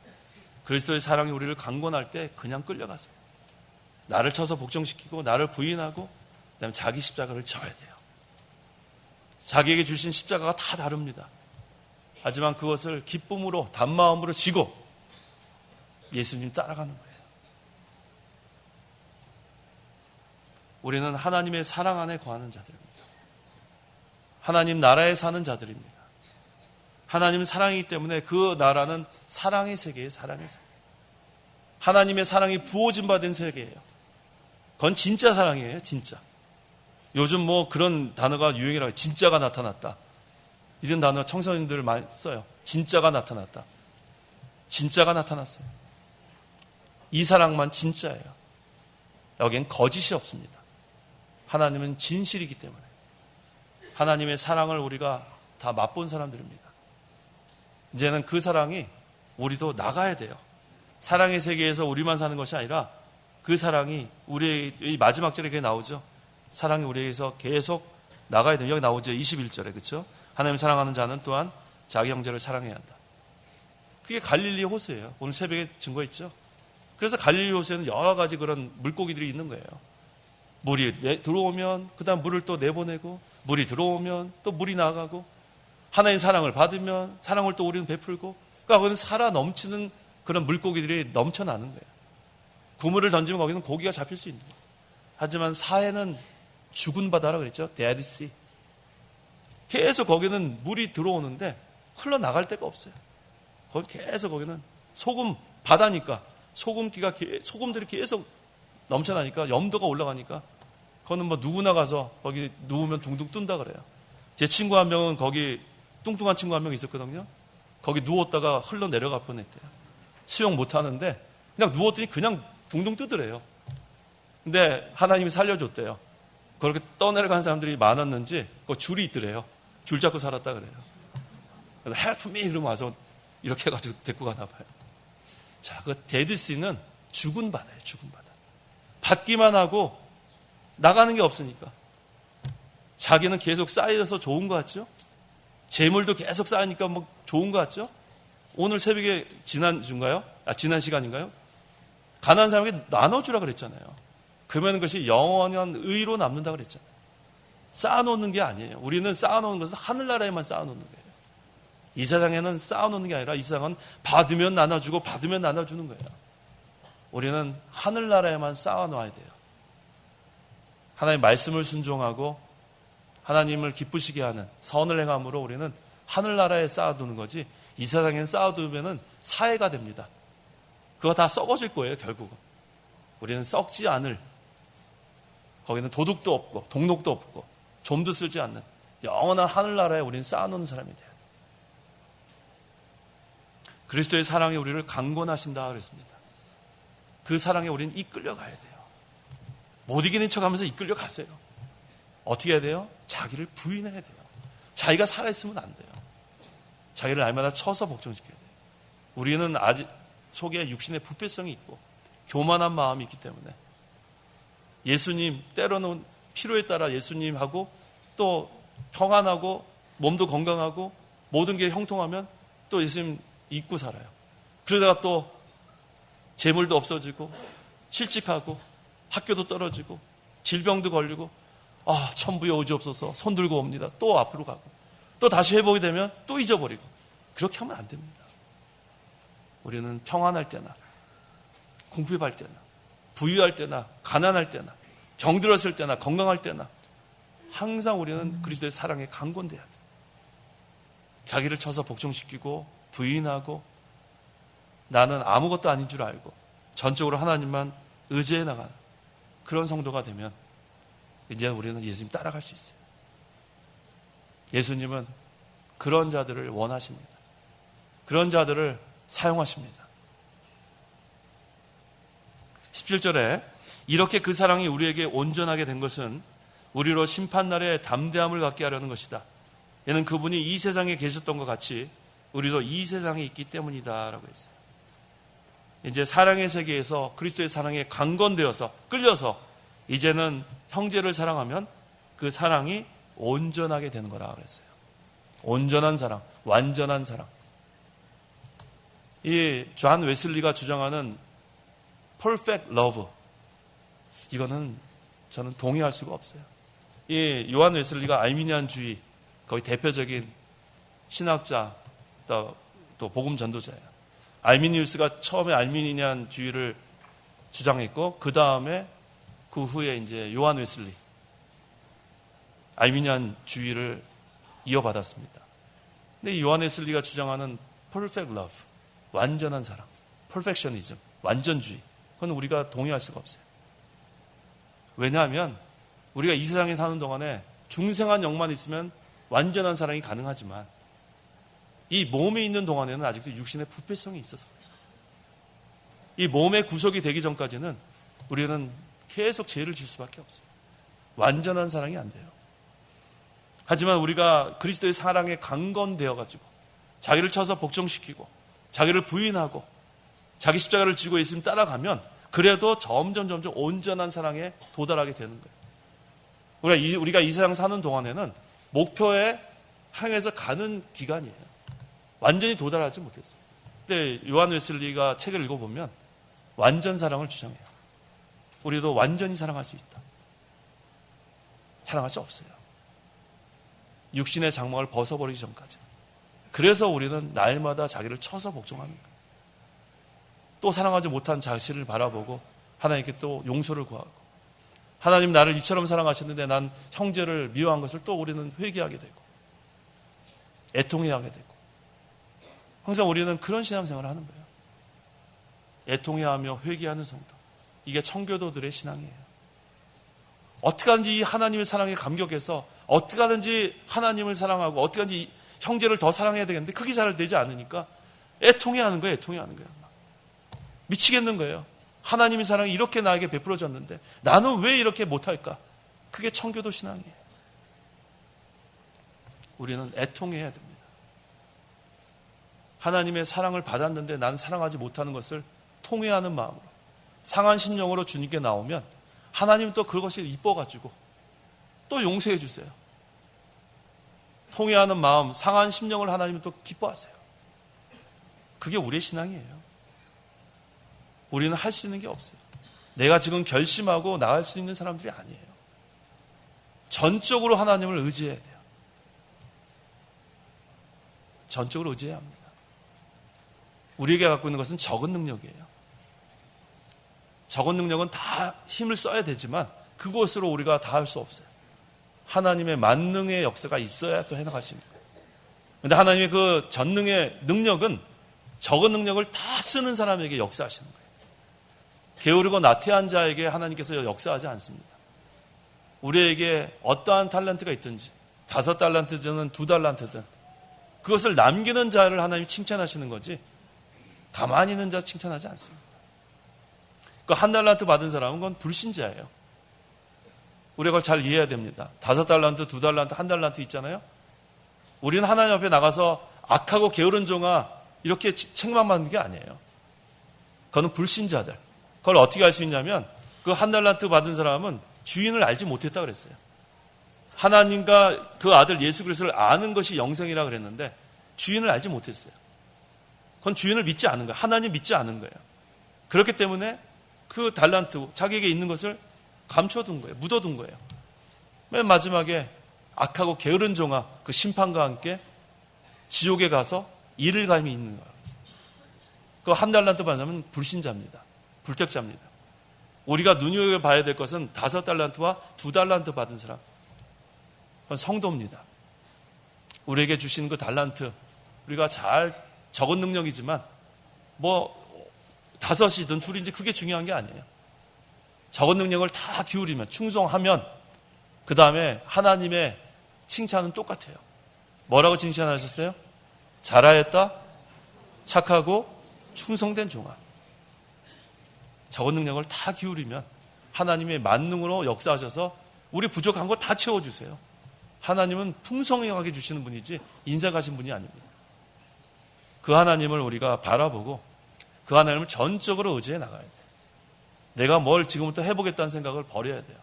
Speaker 1: 그리스도의 사랑이 우리를 강권할 때 그냥 끌려가세요. 나를 쳐서 복종시키고 나를 부인하고 그다음에 자기 십자가를 져야 돼요. 자기에게 주신 십자가가 다 다릅니다. 하지만 그것을 기쁨으로 단마음으로 지고 예수님 따라가는 거예요. 우리는 하나님의 사랑 안에 거하는 자들입니다. 하나님 나라에 사는 자들입니다. 하나님은 사랑이기 때문에 그 나라는 사랑의 세계예요. 사랑의 세계. 하나님의 사랑이 부어진 바 된 세계예요. 그건 진짜 사랑이에요. 진짜. 요즘 뭐 그런 단어가 유행이라고 진짜가 나타났다. 이런 단어 청소년들 많이 써요. 진짜가 나타났다. 진짜가 나타났어요. 이 사랑만 진짜예요. 여기엔 거짓이 없습니다. 하나님은 진실이기 때문에 하나님의 사랑을 우리가 다 맛본 사람들입니다. 이제는 그 사랑이 우리도 나가야 돼요. 사랑의 세계에서 우리만 사는 것이 아니라 그 사랑이 우리의 이 마지막 절에 나오죠. 사랑이 우리에게서 계속 나가야 돼요. 여기 나오죠. 21절에 그렇죠? 하나님 사랑하는 자는 또한 자기 형제를 사랑해야 한다. 그게 갈릴리 호수예요. 오늘 새벽에 증거했죠. 그래서 갈릴리 호수에는 여러 가지 그런 물고기들이 있는 거예요. 물이 들어오면 그다음 물을 또 내보내고 물이 들어오면 또 물이 나가고 하나님 사랑을 받으면 사랑을 또 우리는 베풀고 그러니까 거기는 살아 넘치는 그런 물고기들이 넘쳐나는 거예요. 그물을 던지면 거기는 고기가 잡힐 수 있는 거예요. 하지만 사해는 죽은 바다라고 그랬죠. Dead Sea. 계속 거기는 물이 들어오는데 흘러나갈 데가 없어요. 거기 계속 거기는 소금 바다니까 소금들이 계속 넘쳐나니까 염도가 올라가니까 그거는 뭐 누구나 가서 거기 누우면 둥둥 뜬다 그래요. 제 친구 한 명은 거기 뚱뚱한 친구 한 명 있었거든요. 거기 누웠다가 흘러내려갈 뻔했대요. 수영 못하는데 그냥 누웠더니 그냥 둥둥 뜨더래요. 근데 하나님이 살려줬대요. 그렇게 떠내려간 사람들이 많았는지 그 줄이 있더래요. 줄 잡고 살았다 그래요. Help me 이러면 와서 이렇게 해가지고 데리고 가나 봐요. 자, 그 데드씨는 죽은 바다예요. 죽은 바다. 받기만 하고 나가는 게 없으니까. 자기는 계속 쌓여서 좋은 것 같죠? 재물도 계속 쌓이니까 뭐 좋은 것 같죠? 오늘 새벽에 지난 시간인가요? 가난한 사람에게 나눠주라 그랬잖아요. 그러면 그것이 영원한 의로 남는다 그랬잖아요. 쌓아놓는 게 아니에요. 우리는 쌓아놓는 것은 하늘나라에만 쌓아놓는 거예요. 이 세상에는 쌓아놓는 게 아니라 이 세상은 받으면 나눠주고 받으면 나눠주는 거예요. 우리는 하늘나라에만 쌓아놓아야 돼요. 하나님의 말씀을 순종하고 하나님을 기쁘시게 하는 선을 행함으로 우리는 하늘나라에 쌓아두는 거지, 이 세상엔 쌓아두면 사해가 됩니다. 그거 다 썩어질 거예요, 결국은. 우리는 썩지 않을, 거기는 도둑도 없고 동록도 없고 좀도 쓰지 않는 영원한 하늘나라에 우리는 쌓아놓는 사람이 돼요. 그리스도의 사랑이 우리를 강권하신다 그랬습니다. 그 사랑에 우리는 이끌려 가야 돼요. 못 이기는 척하면서 이끌려 가세요. 어떻게 해야 돼요? 자기를 부인해야 돼요. 자기가 살아있으면 안 돼요. 자기를 날마다 쳐서 복종시켜야 돼요. 우리는 아직 속에 육신의 부패성이 있고 교만한 마음이 있기 때문에 예수님, 때로는 필요에 따라 예수님하고 또 평안하고 몸도 건강하고 모든 게 형통하면 또 예수님 잊고 살아요. 그러다가 또 재물도 없어지고 실직하고 학교도 떨어지고 질병도 걸리고 천부에 오지옵소서 손 들고 옵니다. 또 앞으로 가고 또 다시 회복이 되면 또 잊어버리고 그렇게 하면 안 됩니다. 우리는 평안할 때나 궁핍할 때나 부유할 때나 가난할 때나 병들었을 때나 건강할 때나 항상 우리는 그리스도의 사랑에 강권돼야 돼요. 자기를 쳐서 복종시키고 부인하고 나는 아무것도 아닌 줄 알고 전적으로 하나님만 의지해 나가는 그런 성도가 되면 이제 우리는 예수님 따라갈 수 있어요. 예수님은 그런 자들을 원하십니다. 그런 자들을 사용하십니다. 17절에 이렇게 그 사랑이 우리에게 온전하게 된 것은 우리로 심판날에 담대함을 갖게 하려는 것이다. 이는 그분이 이 세상에 계셨던 것 같이 우리도 이 세상에 있기 때문이다 라고 했어요. 이제 사랑의 세계에서 그리스도의 사랑에 강건되어서 끌려서 이제는 형제를 사랑하면 그 사랑이 온전하게 되는 거라 그랬어요. 온전한 사랑, 완전한 사랑. 이 존 웨슬리가 주장하는 perfect love, 이거는 저는 동의할 수가 없어요. 이 요한 웨슬리가 알미니안주의 거의 대표적인 신학자 또 복음 전도자예요. 알미니우스가 처음에 알미니안주의를 주장했고 그 다음에 그 후에 이제 요한 웨슬리 알미니안주의를 이어받았습니다. 근데 이 요한 웨슬리가 주장하는 perfect love, 완전한 사랑, perfectionism, 완전주의, 그건 우리가 동의할 수가 없어요. 왜냐하면 우리가 이 세상에 사는 동안에 중생한 영만 있으면 완전한 사랑이 가능하지만 이 몸에 있는 동안에는 아직도 육신의 부패성이 있어서 이 몸의 구속이 되기 전까지는 우리는 계속 죄를 질 수밖에 없어요. 완전한 사랑이 안 돼요. 하지만 우리가 그리스도의 사랑에 강건되어가지고 자기를 쳐서 복종시키고 자기를 부인하고 자기 십자가를 지고 예수님 따라가면 그래도 점점 온전한 사랑에 도달하게 되는 거예요. 우리가 이 세상 사는 동안에는 목표에 향해서 가는 기간이에요. 완전히 도달하지 못했어요. 근데 요한 웨슬리가 책을 읽어보면 완전 사랑을 주장해요. 우리도 완전히 사랑할 수 있다. 사랑할 수 없어요. 육신의 장막을 벗어버리기 전까지. 그래서 우리는 날마다 자기를 쳐서 복종하는 거예요. 또 사랑하지 못한 자신을 바라보고 하나님께 또 용서를 구하고 하나님 나를 이처럼 사랑하셨는데 난 형제를 미워한 것을 또 우리는 회개하게 되고 애통해야 하게 되고 항상 우리는 그런 신앙생활을 하는 거예요. 애통해하며 회개하는 성도. 이게 청교도들의 신앙이에요. 어떻게 하든지 이 하나님의 사랑에 감격해서 어떻게 하든지 하나님을 사랑하고 어떻게 하든지 형제를 더 사랑해야 되겠는데 그게 잘 되지 않으니까 애통해하는 거예요. 애통해하는 거예요. 미치겠는 거예요. 하나님의 사랑이 이렇게 나에게 베풀어졌는데 나는 왜 이렇게 못할까? 그게 청교도 신앙이에요. 우리는 애통해야 됩니다. 하나님의 사랑을 받았는데 난 사랑하지 못하는 것을 통회하는 마음으로, 상한 심령으로 주님께 나오면 하나님은 또 그것이 이뻐가지고 또 용서해 주세요. 통회하는 마음, 상한 심령을 하나님은 또 기뻐하세요. 그게 우리의 신앙이에요. 우리는 할 수 있는 게 없어요. 내가 지금 결심하고 나갈 수 있는 사람들이 아니에요. 전적으로 하나님을 의지해야 돼요. 전적으로 의지해야 합니다. 우리에게 갖고 있는 것은 적은 능력이에요. 적은 능력은 다 힘을 써야 되지만 그것으로 우리가 다 할 수 없어요. 하나님의 만능의 역사가 있어야 또 해나갈 수 있는 거예요. 그런데 하나님의 그 전능의 능력은 적은 능력을 다 쓰는 사람에게 역사하시는 거예요. 게으르고 나태한 자에게 하나님께서 역사하지 않습니다. 우리에게 어떠한 탤런트가 있든지 5달란트든 2달란트든 그것을 남기는 자를 하나님이 칭찬하시는 거지 가만히 있는 자 칭찬하지 않습니다. 그 1달란트 받은 사람은 그건 불신자예요. 우리가 그걸 잘 이해해야 됩니다. 5달란트, 2달란트, 1달란트 있잖아요. 우리는 하나님 앞에 나가서 악하고 게으른 종아 이렇게 책망받는 게 아니에요. 그거는 불신자들. 그걸 어떻게 알 수 있냐면 그 1달란트 받은 사람은 주인을 알지 못했다 그랬어요. 하나님과 그 아들 예수 그리스도를 아는 것이 영생이라 그랬는데 주인을 알지 못했어요. 그건 주인을 믿지 않은 거예요. 하나님 믿지 않은 거예요. 그렇기 때문에 그 달란트, 자기에게 있는 것을 감춰둔 거예요. 묻어둔 거예요. 맨 마지막에 악하고 게으른 종아 그 심판과 함께 지옥에 가서 이를 갈미 있는 거예요. 그 1달란트 받은 사람은 불신자입니다. 불택자입니다. 우리가 눈여겨봐야 될 것은 5달란트와 2달란트 받은 사람. 그건 성도입니다. 우리에게 주신 그 달란트, 우리가 잘 적은 능력이지만 뭐 5이든 2인지 그게 중요한 게 아니에요. 적은 능력을 다 기울이면, 충성하면 그 다음에 하나님의 칭찬은 똑같아요. 뭐라고 칭찬하셨어요? 잘하였다, 착하고 충성된 종아. 적은 능력을 다 기울이면 하나님의 만능으로 역사하셔서 우리 부족한 거 다 채워주세요. 하나님은 풍성하게 주시는 분이지 인색하신 분이 아닙니다. 그 하나님을 우리가 바라보고 그 하나님을 전적으로 의지해 나가야 돼요. 내가 뭘 지금부터 해보겠다는 생각을 버려야 돼요.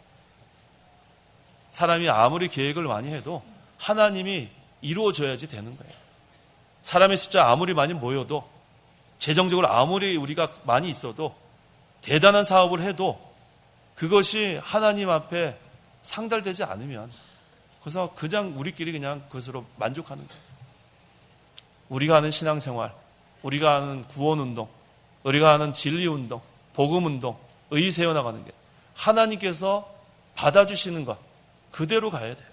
Speaker 1: 사람이 아무리 계획을 많이 해도 하나님이 이루어져야지 되는 거예요. 사람의 숫자 아무리 많이 모여도 재정적으로 아무리 우리가 많이 있어도 대단한 사업을 해도 그것이 하나님 앞에 상달되지 않으면 그래서 그냥 우리끼리 그냥 그것으로 만족하는 거예요. 우리가 하는 신앙생활, 우리가 하는 구원운동, 우리가 하는 진리운동, 복음운동, 의 세워나가는 게 하나님께서 받아주시는 것 그대로 가야 돼요.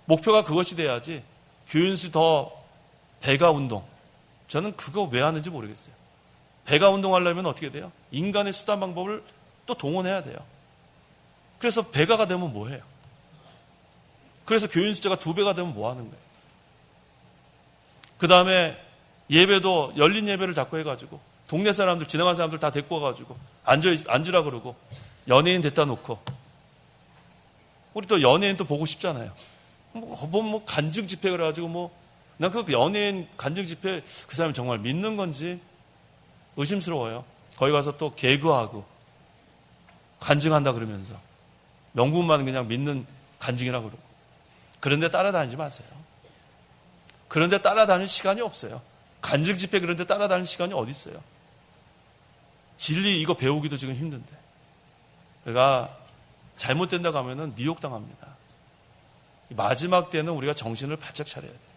Speaker 1: 목표가 그것이 돼야지 교인수 더 배가 운동, 저는 그거 왜 하는지 모르겠어요. 배가 운동하려면 어떻게 돼요? 인간의 수단 방법을 또 동원해야 돼요. 그래서 배가가 되면 뭐 해요? 그래서 교인 숫자가 2배가 되면 뭐 하는 거예요? 그 다음에 예배도 열린 예배를 자꾸 해가지고 동네 사람들, 지나간 사람들 다 데리고 와가지고 앉으라 그러고 연예인 데려다 놓고 우리 또 연예인 또 보고 싶잖아요. 뭐 간증 집회 그래가지고 난 그 연예인 간증 집회 그 사람이 정말 믿는 건지 의심스러워요. 거기 가서 또 개그하고 간증한다 그러면서 명분만 그냥 믿는 간증이라 그러고 그런데 따라다니지 마세요. 그런데 따라다닐 시간이 없어요. 간증 집회 그런데 따라다닐 시간이 어디 있어요? 진리 이거 배우기도 지금 힘든데 내가 잘못된다고 하면은 미혹당합니다. 마지막 때는 우리가 정신을 바짝 차려야 돼요.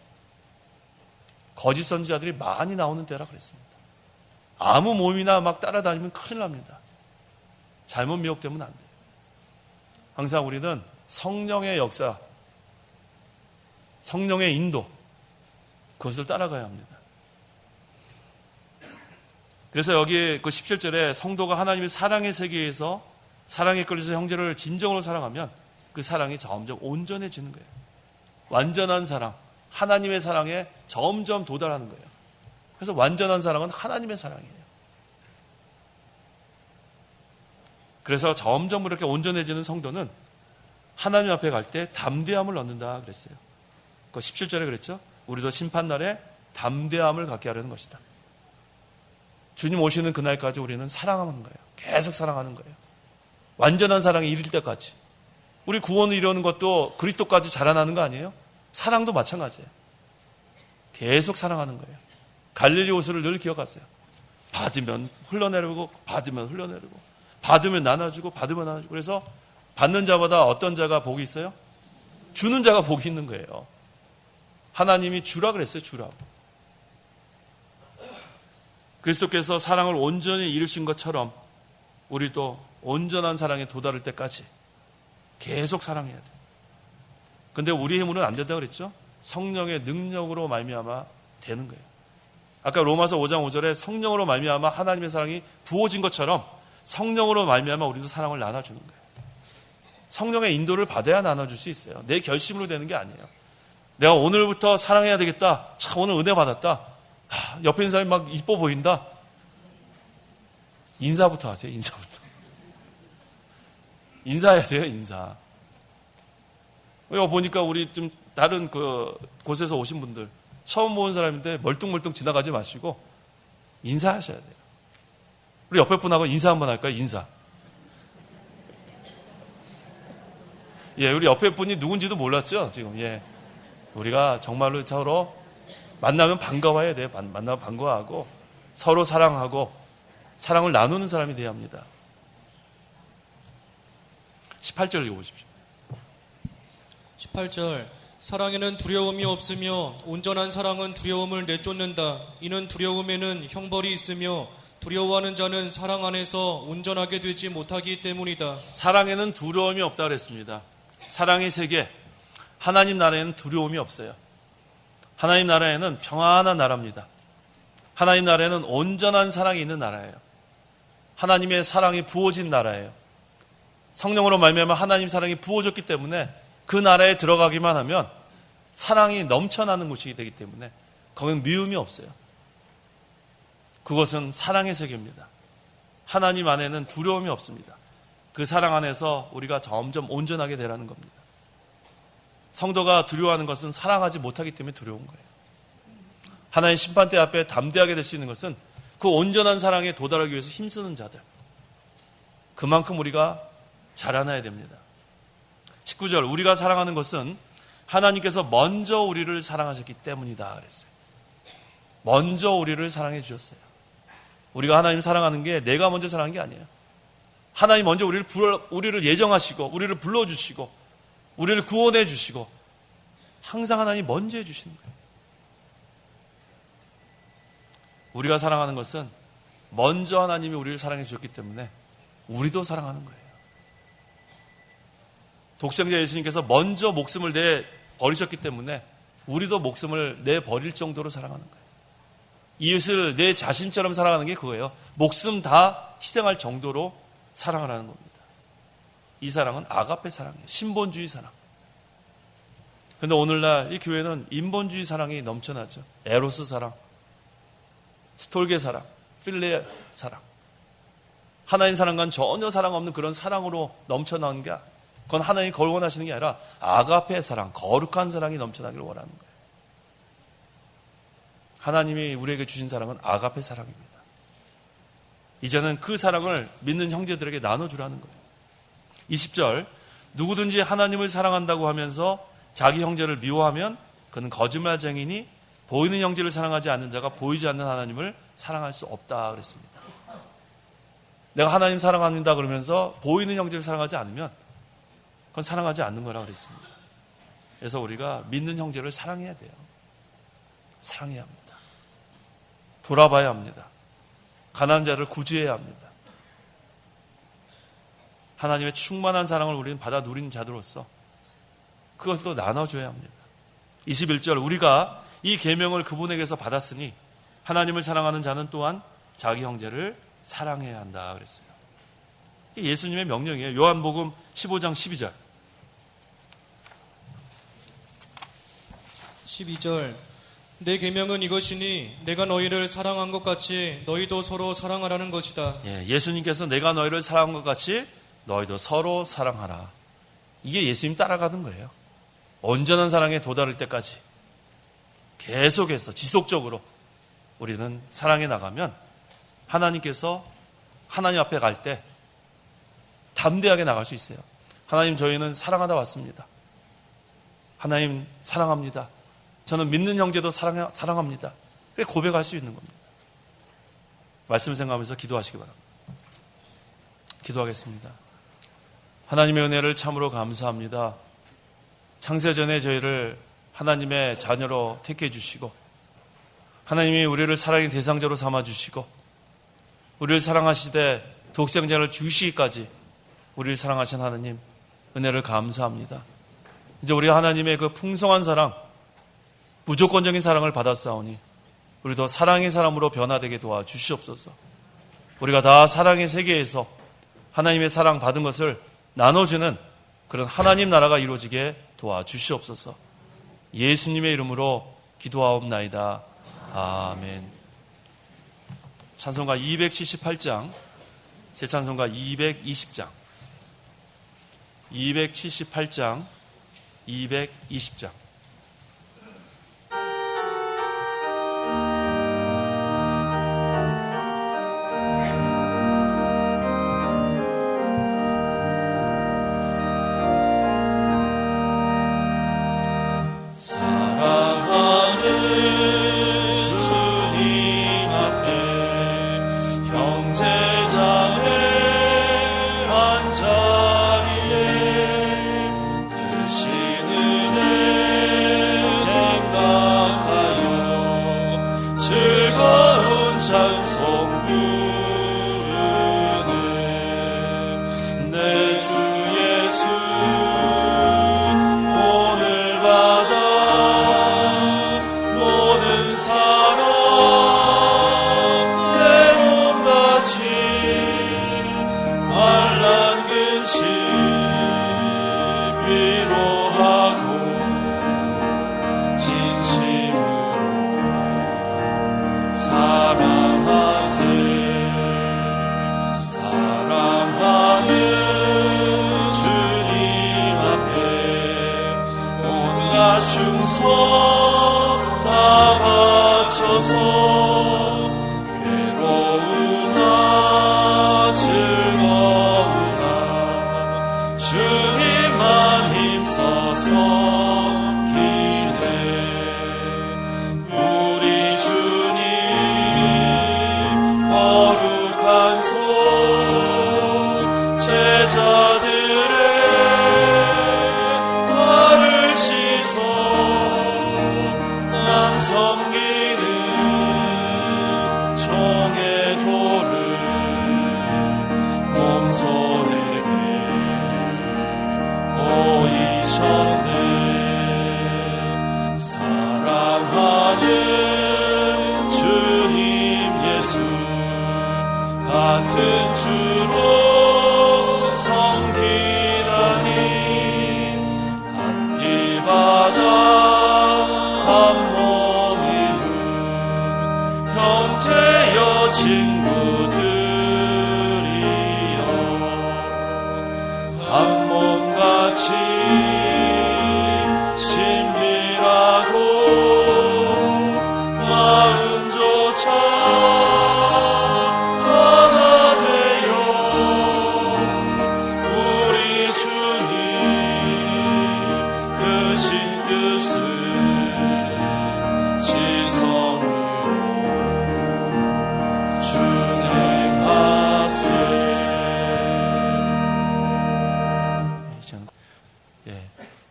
Speaker 1: 거짓 선지자들이 많이 나오는 때라 그랬습니다. 아무 몸이나 막 따라다니면 큰일 납니다. 잘못 미혹되면 안 돼요. 항상 우리는 성령의 역사, 성령의 인도 그것을 따라가야 합니다. 그래서 여기 그 17절에 성도가 하나님의 사랑의 세계에서 사랑에 끌려서 형제를 진정으로 사랑하면 그 사랑이 점점 온전해지는 거예요. 완전한 사랑, 하나님의 사랑에 점점 도달하는 거예요. 그래서 완전한 사랑은 하나님의 사랑이에요. 그래서 점점 그렇게 온전해지는 성도는 하나님 앞에 갈 때 담대함을 얻는다 그랬어요. 그 17절에 그랬죠. 우리도 심판날에 담대함을 갖게 하려는 것이다. 주님 오시는 그날까지 우리는 사랑하는 거예요. 계속 사랑하는 거예요. 완전한 사랑이 이룰 때까지. 우리 구원을 이루는 것도 그리스도까지 자라나는 거 아니에요? 사랑도 마찬가지예요. 계속 사랑하는 거예요. 갈릴리 호수를 늘 기억하세요. 받으면 흘러내리고 받으면 흘러내리고 받으면 나눠주고 받으면 나눠주고. 그래서 받는 자보다 어떤 자가 복이 있어요? 주는 자가 복이 있는 거예요. 하나님이 주라 그랬어요. 주라고. 그리스도께서 사랑을 온전히 이루신 것처럼 우리도 온전한 사랑에 도달할 때까지 계속 사랑해야 돼요. 근데 우리 힘으로는 안 된다고 그랬죠? 성령의 능력으로 말미암아 되는 거예요. 아까 로마서 5장 5절에 성령으로 말미암아 하나님의 사랑이 부어진 것처럼 성령으로 말미암아 우리도 사랑을 나눠주는 거예요. 성령의 인도를 받아야 나눠줄 수 있어요. 내 결심으로 되는 게 아니에요. 내가 오늘부터 사랑해야 되겠다. 참 오늘 은혜 받았다. 옆에 있는 사람이 막 이뻐 보인다. 인사부터 하세요. 인사부터. 인사해야 돼요. 인사. 보니까 우리 좀 다른 곳에서 오신 분들 처음 보는 사람인데 멀뚱멀뚱 지나가지 마시고 인사하셔야 돼요. 우리 옆에 분하고 인사 한번 할까요? 인사. 예, 우리 옆에 분이 누군지도 몰랐죠, 지금. 예. 우리가 정말로 서로 만나면 반가워해야 돼요. 만나면 반가워하고 서로 사랑하고 사랑을 나누는 사람이 되어야 합니다. 18절 읽어보십시오.
Speaker 2: 18절 사랑에는 두려움이 없으며 온전한 사랑은 두려움을 내쫓는다. 이는 두려움에는 형벌이 있으며 두려워하는 자는 사랑 안에서 온전하게 되지 못하기 때문이다.
Speaker 1: 사랑에는 두려움이 없다 그랬습니다. 사랑의 세계, 하나님 나라에는 두려움이 없어요. 하나님 나라에는 평안한 나라입니다. 하나님 나라에는 온전한 사랑이 있는 나라예요. 하나님의 사랑이 부어진 나라예요. 성령으로 말미암아 하나님 사랑이 부어졌기 때문에 그 나라에 들어가기만 하면 사랑이 넘쳐나는 곳이 되기 때문에 거기는 미움이 없어요. 그것은 사랑의 세계입니다. 하나님 안에는 두려움이 없습니다. 그 사랑 안에서 우리가 점점 온전하게 되라는 겁니다. 성도가 두려워하는 것은 사랑하지 못하기 때문에 두려운 거예요. 하나님 심판대 앞에 담대하게 될 수 있는 것은 그 온전한 사랑에 도달하기 위해서 힘쓰는 자들. 그만큼 우리가 자라나야 됩니다. 19절 우리가 사랑하는 것은 하나님께서 먼저 우리를 사랑하셨기 때문이다 그랬어요. 먼저 우리를 사랑해 주셨어요. 우리가 하나님 사랑하는 게 내가 먼저 사랑한 게 아니에요. 하나님 먼저 우리를 예정하시고 우리를 불러주시고 우리를 구원해 주시고 항상 하나님 먼저 해주시는 거예요. 우리가 사랑하는 것은 먼저 하나님이 우리를 사랑해 주셨기 때문에 우리도 사랑하는 거예요. 독생자 예수님께서 먼저 목숨을 내버리셨기 때문에 우리도 목숨을 내버릴 정도로 사랑하는 거예요. 이웃을 내 자신처럼 사랑하는 게 그거예요. 목숨 다 희생할 정도로 사랑하라는 겁니다. 이 사랑은 아가페 사랑이에요. 신본주의 사랑. 그런데 오늘날 이 교회는 인본주의 사랑이 넘쳐나죠. 에로스 사랑, 스톨게 사랑, 필레 사랑. 하나님 사랑과는 전혀 사랑 없는 그런 사랑으로 넘쳐나는 게 그건 하나님이 그걸 원하시는 게 아니라 아가페 사랑, 거룩한 사랑이 넘쳐나기를 원하는 거예요. 하나님이 우리에게 주신 사랑은 아가페 사랑입니다. 이제는 그 사랑을 믿는 형제들에게 나눠주라는 거예요. 20절 누구든지 하나님을 사랑한다고 하면서 자기 형제를 미워하면 그는 거짓말쟁이니 보이는 형제를 사랑하지 않는 자가 보이지 않는 하나님을 사랑할 수 없다 그랬습니다. 내가 하나님 사랑합니다 그러면서 보이는 형제를 사랑하지 않으면 그건 사랑하지 않는 거라 그랬습니다. 그래서 우리가 믿는 형제를 사랑해야 돼요. 사랑해야 합니다. 돌아봐야 합니다. 가난한 자를 구제해야 합니다. 하나님의 충만한 사랑을 우리는 받아 누리는 자들로서 그것도 나눠줘야 합니다. 21절 우리가 이 계명을 그분에게서 받았으니 하나님을 사랑하는 자는 또한 자기 형제를 사랑해야 한다 그랬어요. 이게 예수님의 명령이에요. 요한복음 15장 12절
Speaker 2: 12절 내 계명은 이것이니 내가 너희를 사랑한 것 같이 너희도 서로 사랑하라는 것이다.
Speaker 1: 예수님께서 내가 너희를 사랑한 것 같이 너희도 서로 사랑하라. 이게 예수님 따라가는 거예요. 온전한 사랑에 도달할 때까지 계속해서 지속적으로 우리는 사랑해 나가면 하나님께서 하나님 앞에 갈 때 담대하게 나갈 수 있어요. 하나님, 저희는 사랑하다 왔습니다. 하나님 사랑합니다. 저는 믿는 형제도 사랑합니다. 그렇게 고백할 수 있는 겁니다. 말씀 생각하면서 기도하시기 바랍니다. 기도하겠습니다. 하나님의 은혜를 참으로 감사합니다. 창세전에 저희를 하나님의 자녀로 택해 주시고 하나님이 우리를 사랑의 대상자로 삼아주시고 우리를 사랑하시되 독생자를 주시기까지 우리를 사랑하신 하나님 은혜를 감사합니다. 이제 우리 하나님의 그 풍성한 사랑, 무조건적인 사랑을 받았사오니 우리도 사랑의 사람으로 변화되게 도와주시옵소서. 우리가 다 사랑의 세계에서 하나님의 사랑 받은 것을 나눠주는 그런 하나님 나라가 이루어지게 도와주시옵소서. 예수님의 이름으로 기도하옵나이다. 아멘. 찬송가 278장, 새 찬송가 220장, 278장, 220장.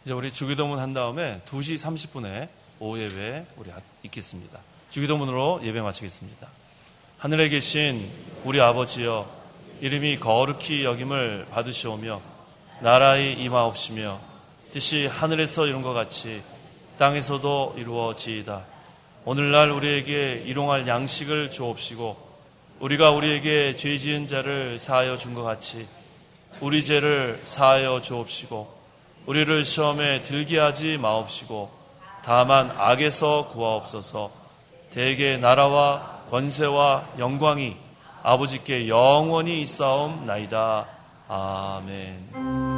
Speaker 1: 이제 우리 주기도문 한 다음에 2시 30분에 오후 예배 우리 있겠습니다. 주기도문으로 예배 마치겠습니다. 하늘에 계신 우리 아버지여, 이름이 거룩히 여김을 받으시오며 나라의 임하옵시며 뜻이 하늘에서 이룬 것 같이 땅에서도 이루어지이다. 오늘날 우리에게 일용할 양식을 주옵시고 우리가 우리에게 죄 지은 자를 사하여 준 것 같이 우리 죄를 사하여 주옵시고 우리를 시험에 들게 하지 마옵시고 다만 악에서 구하옵소서. 대개 나라와 권세와 영광이 아버지께 영원히 있사옵나이다. 아멘.